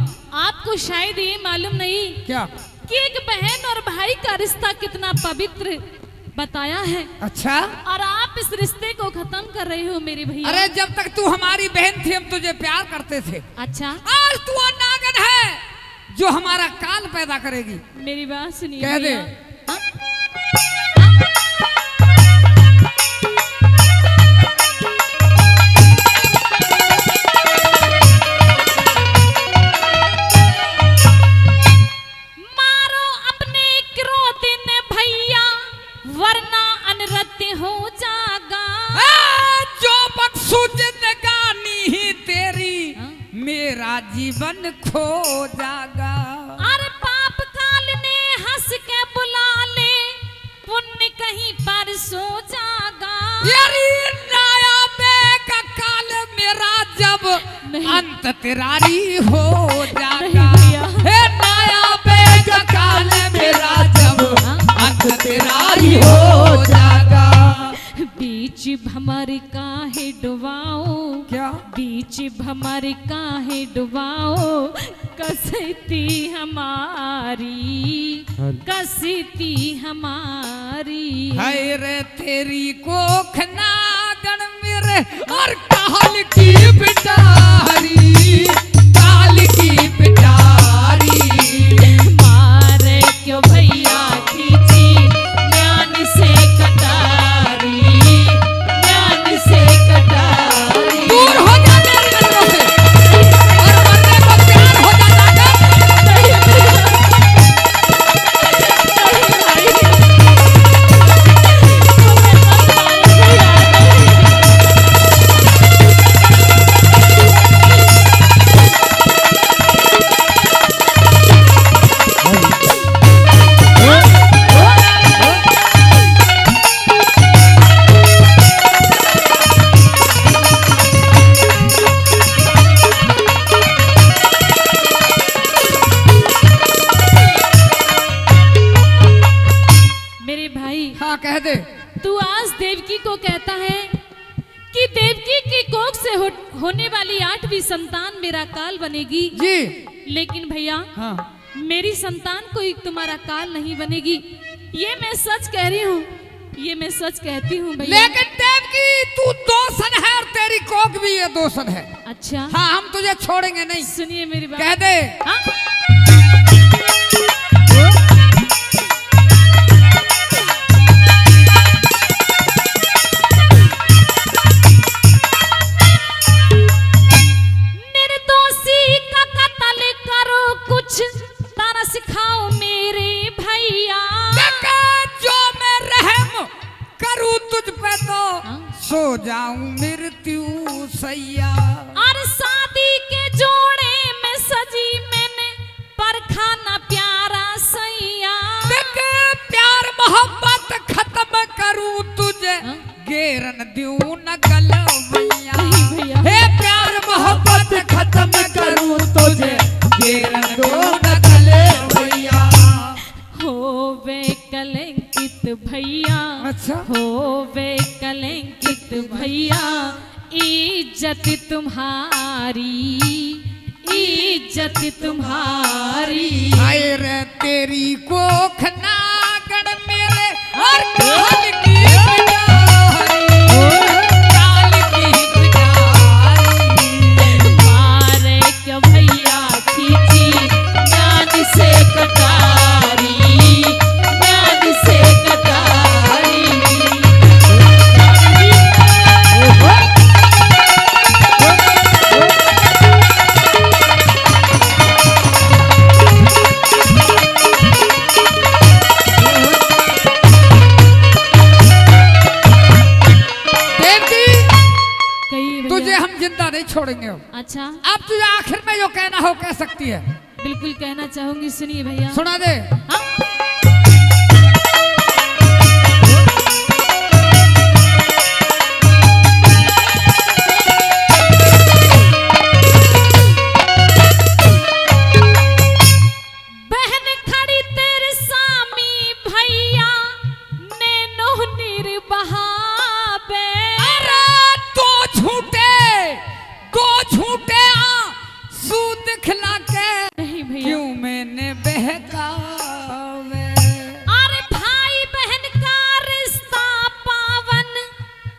[SPEAKER 2] आपको शायद ये मालूम नहीं
[SPEAKER 3] क्या?
[SPEAKER 2] कि एक बहन और भाई का रिश्ता कितना पवित्र बताया है,
[SPEAKER 3] अच्छा।
[SPEAKER 2] और आप इस रिश्ते को खत्म कर रहे हो मेरे भैया।
[SPEAKER 3] अरे जब तक तू हमारी बहन थी हम तुझे प्यार करते थे।
[SPEAKER 2] अच्छा
[SPEAKER 3] आज तू वो नागन है जो हमारा काल पैदा करेगी।
[SPEAKER 2] मेरी बात सुनिए
[SPEAKER 3] कह दे।
[SPEAKER 2] भैया। हाँ? मारो अपने क्रोध ने भैया, वरना अनरत हो जागा।
[SPEAKER 3] जो बख्शू जिंदगानी ही तेरी
[SPEAKER 2] हाँ?
[SPEAKER 3] मेरा जीवन खो जागा।
[SPEAKER 2] अरे पाप काल ने हंस के बुला ले, पुण्य कहीं पर सो जागा।
[SPEAKER 3] यारी नया का काल मेरा जब
[SPEAKER 2] नहीं।
[SPEAKER 3] अंत तेरारी हो जागा।
[SPEAKER 2] नहीं भैया।
[SPEAKER 3] हे नया का काल मेरा जब
[SPEAKER 2] हाँ?
[SPEAKER 3] अंत तेरारी हो जागा।
[SPEAKER 2] बीच भमर काहे डुबाओ,
[SPEAKER 3] क्या?
[SPEAKER 2] बीच भमर काहे डुबाओ, कसती हमारी, कसती हमारी।
[SPEAKER 3] हाय रे तेरी कोख नागन मेरे और काल की पिटारी, काल की पिटारी।
[SPEAKER 2] मारे क्यों भैया खींची ज्ञान से कटारी, ज्ञान से कटारी।
[SPEAKER 3] दूर हो जा मेरी नजरों से और मरने को तैयार हो जा जाकर।
[SPEAKER 2] नहीं भैया, नहीं भाई, तुम्हें मत मारो भैया, नहीं। मेरे भाई
[SPEAKER 3] हाँ कह दे।
[SPEAKER 2] तू आज देवकी को कहता है कि देवकी की कोख से होने वाली 8वीं संतान मेरा काल बनेगी।
[SPEAKER 3] जी
[SPEAKER 2] लेकिन भैया
[SPEAKER 3] हाँ
[SPEAKER 2] मेरी संतान कोई तुम्हारा काल नहीं बनेगी, ये मैं सच कह रही हूँ। ये मैं सच कहती हूँ भैया।
[SPEAKER 3] लेकिन देवकी तू दोषन है और तेरी कोख भी ये दोषन है।
[SPEAKER 2] अच्छा
[SPEAKER 3] हाँ हम तुझे छोड़ेंगे नहीं।
[SPEAKER 2] सुनिए मेरी बात।
[SPEAKER 3] कह दे।
[SPEAKER 2] हाँ? निर्दोषी का कत्ल करो कुछ तारा सिखाओ मेरे भैया।
[SPEAKER 3] जो मैं रहम करूँ तुझ पे तो
[SPEAKER 2] हाँ?
[SPEAKER 3] सो जाऊं मृत्यु सैया।
[SPEAKER 2] और शादी के जोड़े में सजी मैंने परखा ना प्यारा सैया।
[SPEAKER 3] प्यार मोहब्बत खत्म करूं तुझे
[SPEAKER 2] हाँ?
[SPEAKER 3] गेरन दूं न गलवैया।
[SPEAKER 2] नहीं भैया।
[SPEAKER 3] हे प्यार मोहब्बत खत्म करूं तुझे गेरन दूं न गलवैया।
[SPEAKER 2] होवे कलंकित भैया।
[SPEAKER 3] अच्छा।
[SPEAKER 2] होवे कलंकित भैया इज्जत तुम्हारी, इज्जत तुम्हारी।
[SPEAKER 3] हाय रे तेरी कोख नागण मेरे और काल की बिचारी, काल की बिचारी।
[SPEAKER 2] मारे क्या भैया खींची ज्ञान से कटारी, ज्ञान से कटारी।
[SPEAKER 3] देवकी
[SPEAKER 2] कहिए
[SPEAKER 3] तुझे
[SPEAKER 2] भैया।
[SPEAKER 3] हम जिंदा नहीं छोड़ेंगे।
[SPEAKER 2] अच्छा
[SPEAKER 3] अब तुझे आखिर में जो कहना हो कह सकती है।
[SPEAKER 2] बिल्कुल कहना चाहूंगी, सुनिए भैया।
[SPEAKER 3] सुना दे।
[SPEAKER 2] हाँ? बहन खड़ी तेरे सामी भैया नैनो निर्बहावे।
[SPEAKER 3] अरे दो झूठे आंसू दिखला के
[SPEAKER 2] नहीं भैया।
[SPEAKER 3] क्यों मैंने बहकावे।
[SPEAKER 2] अरे भाई बहन का रिश्ता पावन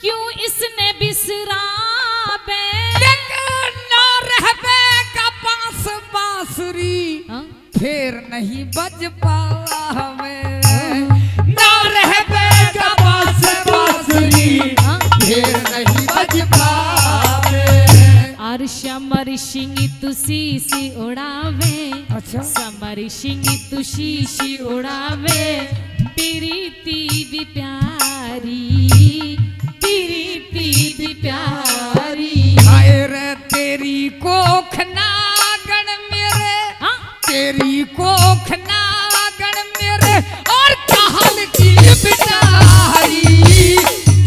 [SPEAKER 2] क्यों इसने बिसरावे।
[SPEAKER 3] ना रहबे का बांस बांसुरी
[SPEAKER 2] हाँ?
[SPEAKER 3] फिर नहीं बज पावे। ना रहबे का बांस बांसुरी
[SPEAKER 2] हाँ?
[SPEAKER 3] फिर नहीं बज पावे।
[SPEAKER 2] और समर सिंह तुसी सी उड़ावे।
[SPEAKER 3] अच्छा।
[SPEAKER 2] समर सिंह तुसी सी उड़ावे। प्रीति भी प्यारी, प्रीति भी प्यारी।
[SPEAKER 3] हाय रे तेरी कोख नागण मेरे,
[SPEAKER 2] हाँ?
[SPEAKER 3] तेरी कोख नागण मेरे और काल की बिचारी,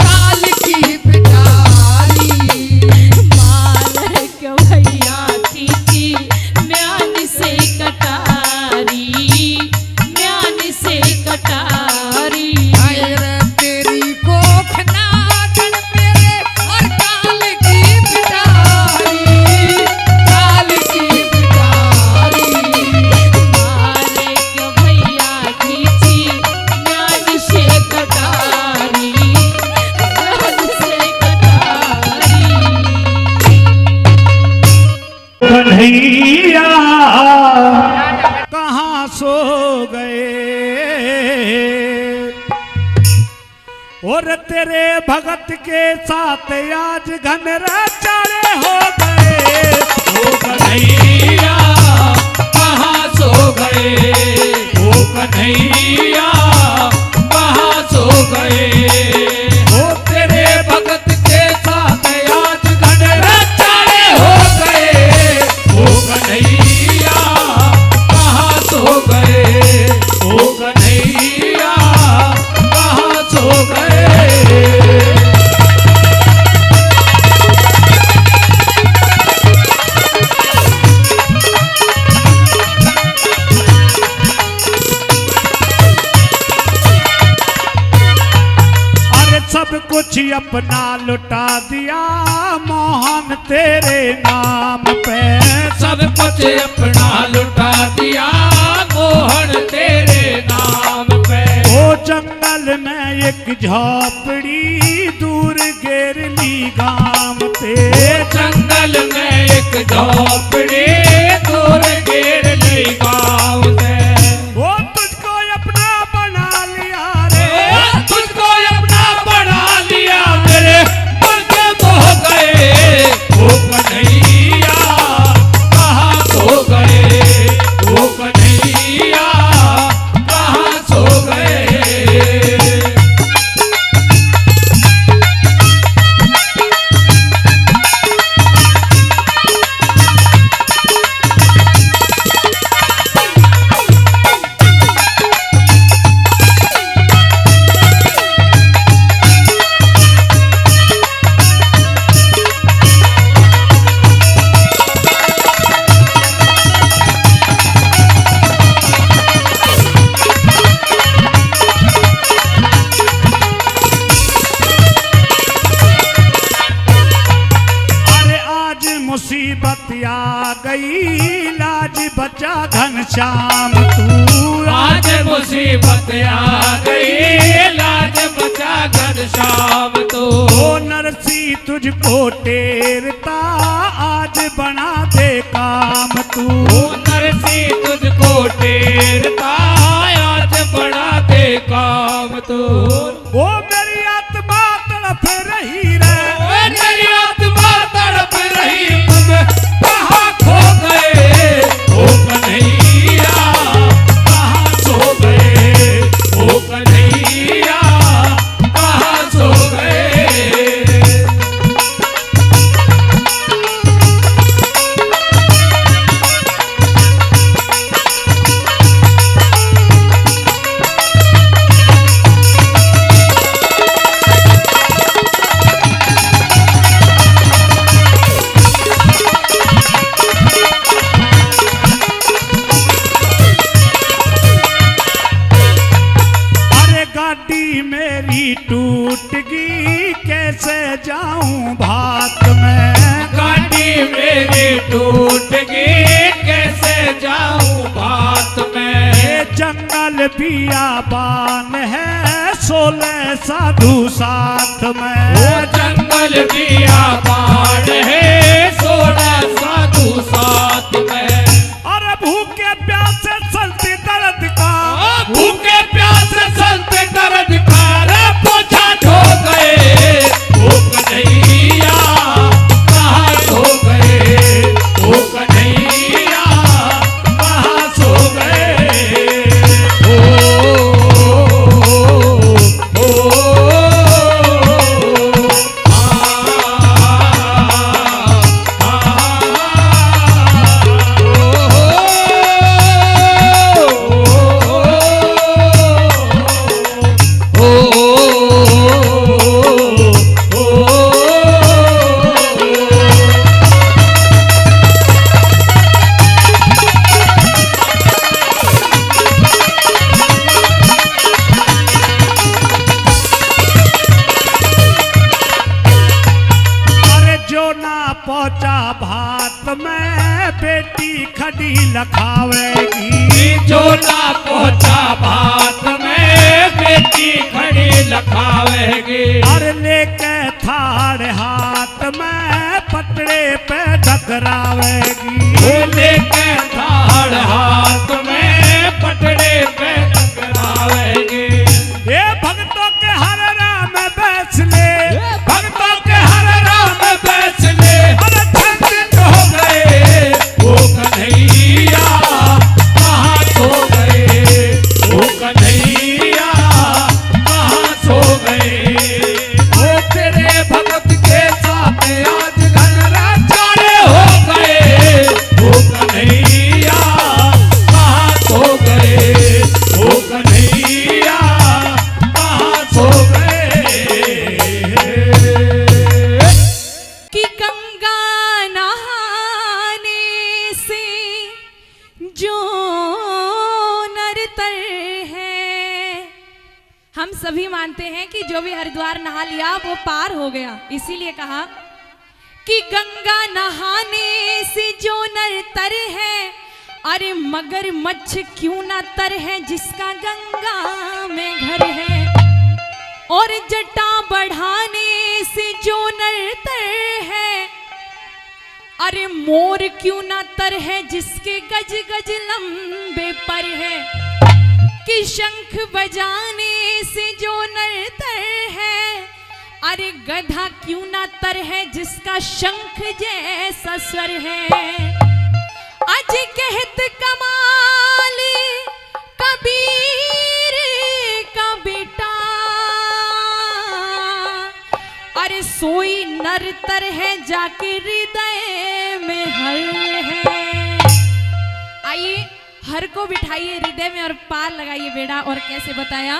[SPEAKER 3] काल की बिचारी।
[SPEAKER 2] मार क्यों भैया खींची म्यान से कटारी, म्यान से कटारी।
[SPEAKER 3] हाय रे तेरी कोख नागण मेरे और काल की बिचारी, काल की बिचारी।
[SPEAKER 2] मारे क्यों भैया खींची म्यान से कटारी, म्यान से कटारी।
[SPEAKER 1] कन्हैया कहाँ सो गए और तेरे भगत के साथ आज घन चढ़े हो गए। ओ कन्हैया कहाँ सो गए, ओ कन्हैया कहाँ सो गए। ओ तेरे भगत के साथ आज घन चढ़े हो गए। ओ कन्हैया कहाँ सो गए, ओ कन्हैया कहाँ सो गए। अरे सब कुछ अपना लुटा दिया मोहन तेरे नाम पे। सब कुछ अपना लुटा दिया मोहन तेरे नाम पे। ओ जंगल में एक एक झोपड़ी दूर गेरली गांव ते।
[SPEAKER 3] जंगल में एक झोपड़ी दूर गिरली गाँव से।
[SPEAKER 1] वो तुझको अपना बना लिया रे,
[SPEAKER 3] तुझको अपना बना लिया, मेरे मन के मोह गए वो कन्हैया, कहाँ सो गए वो कन्हैया, कहाँ सो गए।
[SPEAKER 1] मुसीबत आ गई लाज बचा घनश्याम तू।
[SPEAKER 3] आज मुसीबत आ गई लाज बचा घनश्याम तू।
[SPEAKER 1] ओ नरसी तुझको टेरता आज बना दे काम तू।
[SPEAKER 3] ओ नरसी तुझको टेरता आज बना दे काम तू।
[SPEAKER 1] ओ मेरी आत्मा तड़प रही रे,
[SPEAKER 3] मेरी आत्मा तड़प रही, तुम कहाँ खो गए ओ कन्हैया, कहाँ सो गए ओ कन्हैया, कहाँ सो गए।
[SPEAKER 1] गाड़ी मेरी टूट गई कैसे जाऊं भात में।
[SPEAKER 3] गाड़ी मेरी टूट गई कैसे जाऊं भात में।
[SPEAKER 1] ये जंगल बियाबान है 16 साधु साथ में।
[SPEAKER 3] वो जंगल बियाबान है 16 साधु साथ में।
[SPEAKER 1] अरे भूखे प्यासे संत दर्द का,
[SPEAKER 3] भूखे प्यासे संत दर्द का पोछा धो गए वो कन्हैया, कहाँ सो गए वो कन्हैया, कहाँ सो गए।
[SPEAKER 1] पहुंचा भात में बेटी खड़ी लखावेगी।
[SPEAKER 3] जो ना पहुंचा भात में बेटी खड़ी लखावेगी।
[SPEAKER 1] और लेके थाड़ हाथ में पटड़े पे ढकरावेगी।
[SPEAKER 3] लेके थाड़ हाथ में पटड़े पे ढकरावेगी।
[SPEAKER 1] ये भक्तों के हर राम बैस ले,
[SPEAKER 3] भक्तों के हर राम बैस ले। अरे छंद हो गए वो कन्हैया, कहाँ सो गए वो कन्हैया, कहाँ सो गए। वो तेरे भगत के साथ आज घन चारे हो गए वो कन्हैया, कहाँ सो गए वो कन्हैया, कहाँ सो गए।
[SPEAKER 2] कि गंगा नहाने से जो नर तर है, हम सभी मानते हैं कि जो भी हरिद्वार नहा लिया वो पार हो गया। इसीलिए कहा कि गंगा नहाने से जो नर तर है, अरे मगर मच्छ क्यों ना तर है जिसका गंगा में घर है। और जटा बढ़ाने से जो नरतर है, अरे मोर क्यों ना तर है जिसके गज गज लंबे पर है, कि शंख बजाने से जो नरतर है, अरे गधा क्यों ना तर है जिसका शंख जैसा स्वर है। अज कहत कमाल कबीर का बेटा, अरे सोई नरतर है जाके हृदय में हर है। आइए हर को बिठाइए हृदय में और पार लगाइए बेड़ा। और कैसे बताया,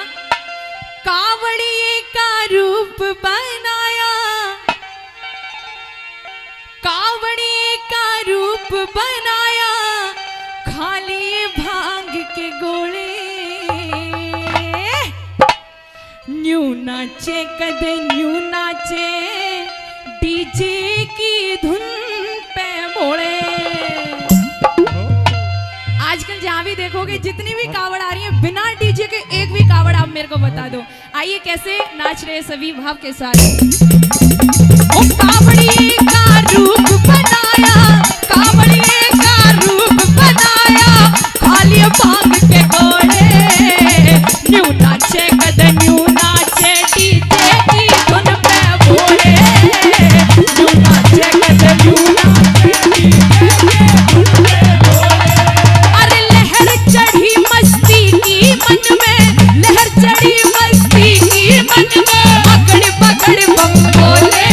[SPEAKER 2] कावड़िए का रूप बनाया, कावड़िए का रूप बनाया, खाली भांग के गोले, न्यू नाचे कदे न्यू नाचे, डीजे की धुन पे मोड़े। आजकल जहां भी देखोगे जितनी भी कावड़ आ रही है बिना डीजे के, एक भी कावड़ आप मेरे को बता दो। आइए कैसे नाच रहे सभी भाव के साथ। ओ कावड़ी का रूप बनाया, कावड़ी का रूप बनाया, खाली भांग के गोले, न्यू नाचे कद न्यू नाचे, डीजे की धुन पे बोले, न्यू नाचे कद न्यू नाचे, डीजे की धुन पे बोले। अरे लहर चढ़ी मस्ती की मन में, लहर चढ़ी मस्ती की मन में, पकड़ पकड़ बम बोले,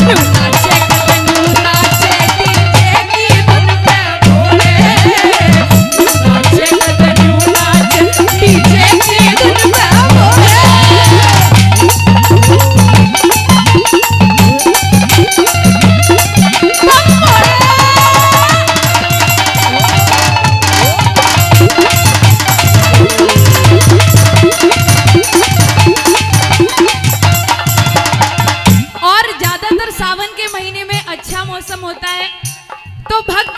[SPEAKER 2] न्यू नाचे कद न्यू नाचे, डीजे की धुन पे बोले, न्यू नाचे कद न्यू नाचे, डीजे की धुन पे बोले। और ज्यादातर सावन के महीने में अच्छा मौसम होता है, तो भक्त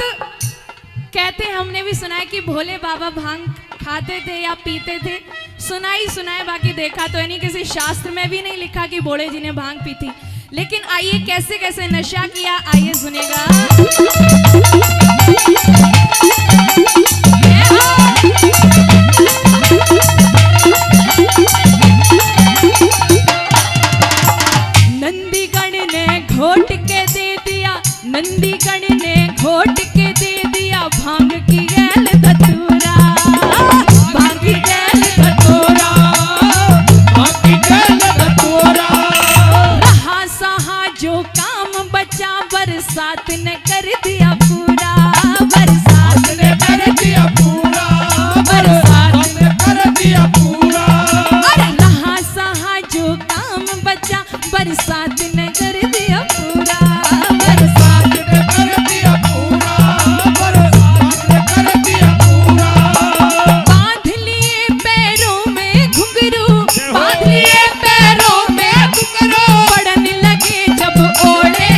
[SPEAKER 2] कहते हैं, हमने भी सुना है कि भोले बाबा भांग खाते थे या पीते थे। सुना ही सुना है, बाकी देखा तो नहीं, किसी शास्त्र में भी नहीं लिखा कि भोले जी ने भांग पी थी। लेकिन आइए कैसे कैसे नशा किया, आइए सुनेगा। नंदीगण ने घोट के दे दिया, नंदीगण ने घोट के दे दिया, भांग की गैल धतूरा, भांग की गैल धतूरा,
[SPEAKER 1] भांग की गैल धतूरा।
[SPEAKER 2] रहा सहा जो काम बचा, बरसात ने कर दिया पूरा, बरसात ने कर दिया पूरा, बरसात ने कर दिया पूरा। अरे रहा सहा जो काम बचा, बरसात ने कर दिया पूरा, बरसात ने कर दिया पूरा, बरसात ने कर दिया पूरा। बांध लिए पैरों में घुंघरू, बांध लिए पैरों में घुंघरू, पड़ने लगे जब ओढ़े,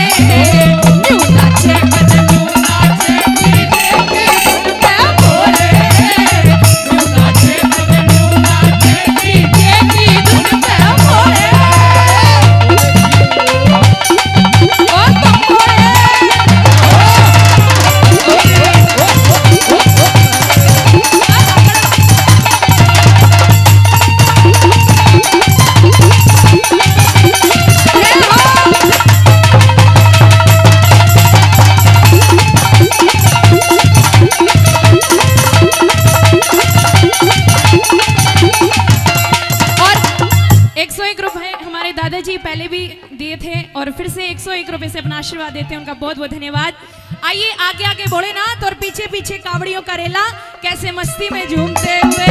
[SPEAKER 2] न्यू नाचे कद न्यू नाचे, डीजे की धुन पे बोले, न्यू नाचे कद न्यू नाचे, डीजे की धुन पे बोले। और 101 रुपए हमारे दादाजी पहले भी दिए थे और फिर से 101 रुपए से अपना आशीर्वाद देते हैं, उनका बहुत बहुत धन्यवाद। आइए आगे आगे भोलेनाथ और पीछे पीछे कावड़ियों का रेला कैसे मस्ती में झूमते हुए।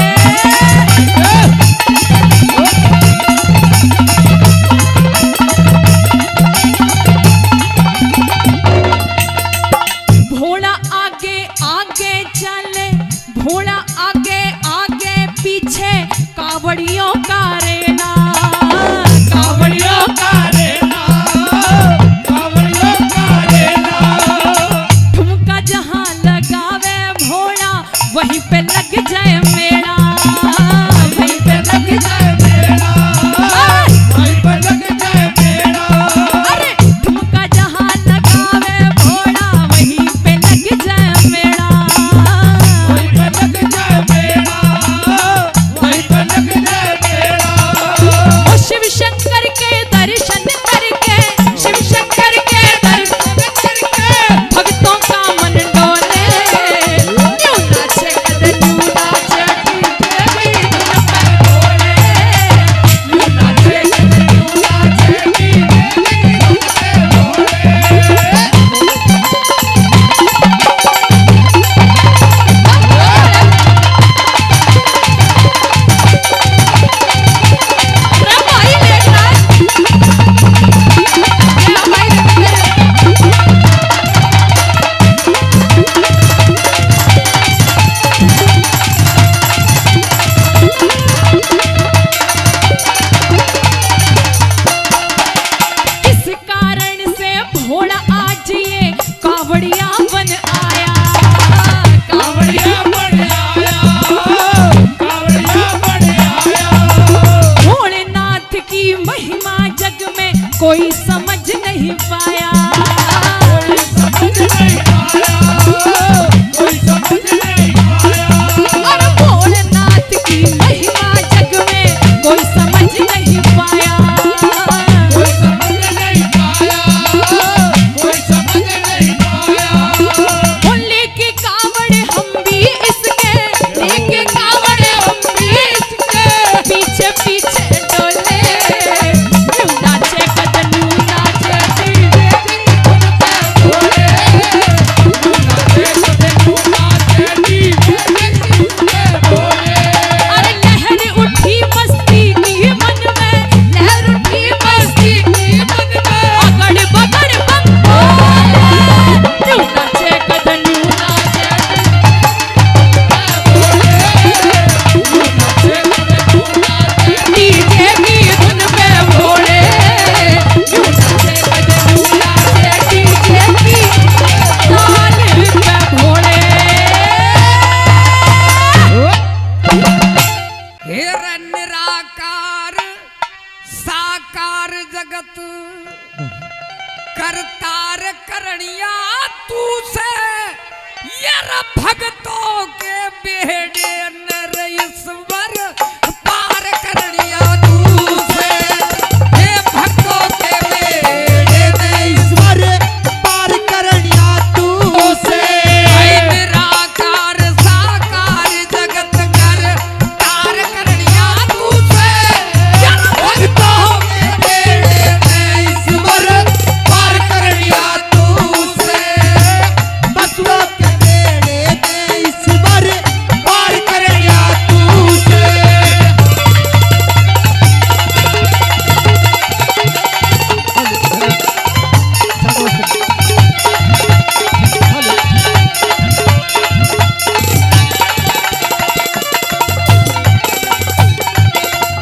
[SPEAKER 2] भोला आगे आगे चले, भोला आगे आगे पीछे, कावड़ियों का रेला, कावड़ियों का रेला, कावड़ियों का रेला। ठुमका जहां लगावे भोला, वहीं पे लग जाए मेला, वहीं पे लग जाए मेला,
[SPEAKER 3] करणिया तू से यार भक्तों के बेड़े नर ईश्वर पार करणिया तू से हे भक्तों के बेड़े नर ईश्वर पार करणिया तू से निराकार साकार जगत कर तार करणिया तू से यार भक्तों के बेड़े नर ईश्वर पार करणिया तू से बसवा के बेड़े नर ईश्वर पार करणिया तू से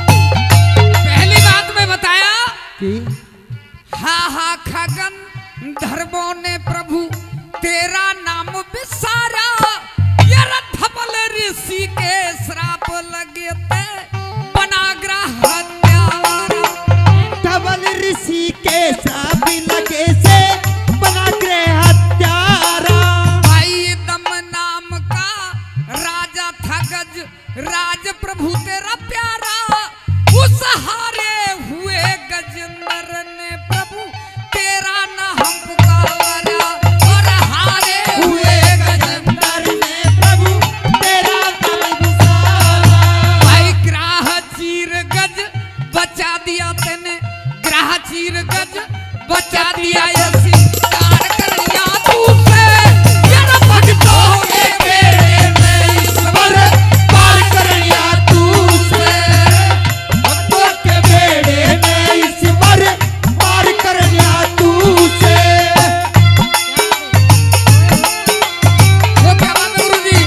[SPEAKER 3] पहली बात में बताया हा हा खगन धर्मों ने प्रभु तेरा नाम विसारा यार धबल ऋषि के श्राप लगे ते बना ग्रह हत्यारा
[SPEAKER 4] धवल ऋषि के साथ लगे से बना गृह हत्यारा।
[SPEAKER 3] भाई दम नाम का राजा था गज राज प्रभु तेरा प्यारा उस हारे हुए गजेंद्र ने प्रभु तेरा नाम पुकारा और हारे हुए गजेंद्र ने प्रभु तेरा नाम पुकारा। भाई ग्राह चीर गज बचा दिया तेने ग्राह चीर गज बचा दिया यसी कार करिया तू से यार भक्तों के बेड़े में ईश्वर पार करिया तू से भक्तों के बेड़े में ईश्वर पार करिया तू से वो क्या बात है गुरुजी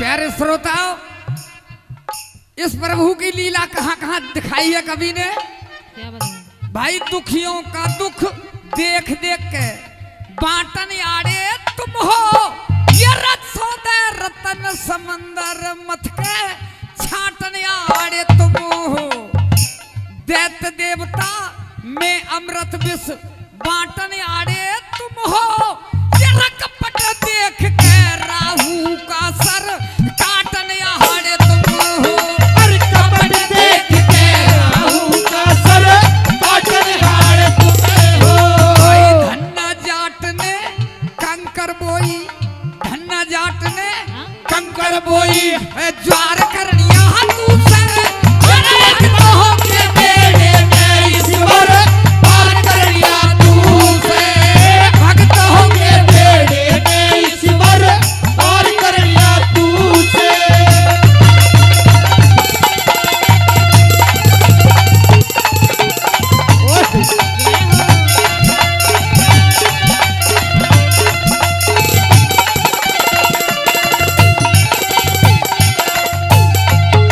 [SPEAKER 3] प्यारे श्रोताओं इस प्रभु की लीला कहाँ कहाँ दिखाई है कवि ने भाई दुखियों का दुख देख देख के बांटन आड़े तुम हो ये रथ सौदे रतन समंदर मथ के छाटन आड़े तुम हो दैत्य देवता में अमृत विष बांटन आड़े तुम हो ये कपट देख के राहु का सर काटन आड़े तुम हो
[SPEAKER 4] और कपट देख के राहु का सर काटन हार तुम हो।
[SPEAKER 3] धन्ना जाट ने कंकर बोई धन्ना जाट ने कंकर बोई ज्वार करनिया तू से भक्तों के बेड़े में ईश्वर पार करनिया तू से भक्तों के बेड़े में ईश्वर पार करनिया तू से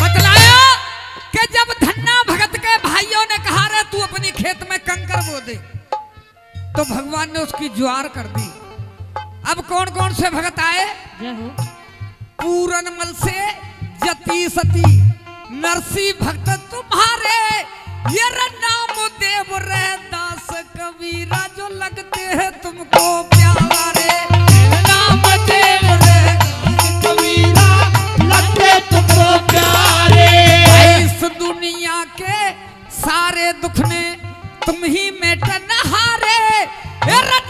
[SPEAKER 3] बतलाया कि जब धन्ना भगत के भाइयों ने कहा रे तू अपनी खेत में कंकर बो दे तो भगवान ने उसकी ज्वार कर दी। अब कौन कौन से भगत आए पूरनमल से जति सती नरसी भक्त तुम्हारे ये नाम देव रे दास कबीरा जो लगते हैं तुमको प्यारे नाम देव रे दास कबीरा लगते तुमको प्यारे। इस दुनिया के सारे दुख ने तुम ही मेटन हारे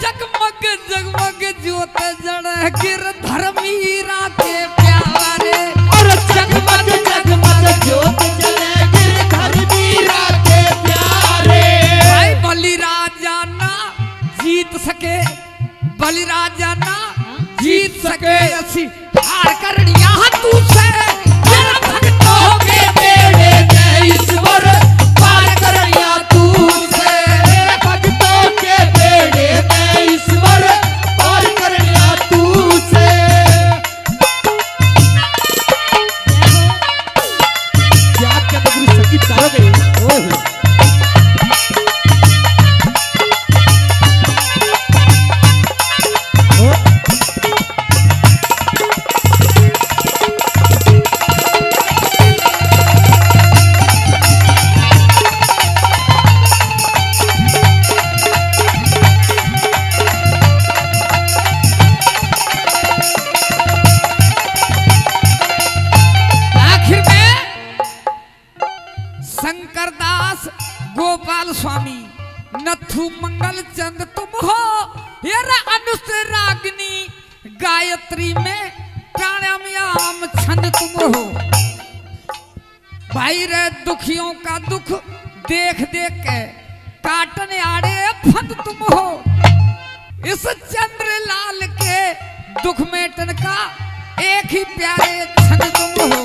[SPEAKER 3] जगमग जगमग ज्योत जड़ गिर धर्मीरा के प्यारे
[SPEAKER 4] और जगमग जगमग ज्योत जले गिर धर्मीरा के प्यारे।
[SPEAKER 3] भाई बलि राजा ना जीत सके बलि राजा ना जीत सके ऐसी हार करनिया तू से तेरा भक्तों के बेड़े में ईश्वर पार करनिया तू से
[SPEAKER 4] भक्तों के बेड़े में ईश्वर पार करनिया तू से।
[SPEAKER 3] दास गोपाल स्वामी नथु मंगल चंद तुम हो, हेरा अनुसराग्नि गायत्री में प्राणायाम छंद तुम हो। भाई रे दुखियों का दुख देख देख के काटने आड़े फंद तुम हो। इस चंद्रलाल के दुख मेटन का एक ही प्यारे छंद तुम हो।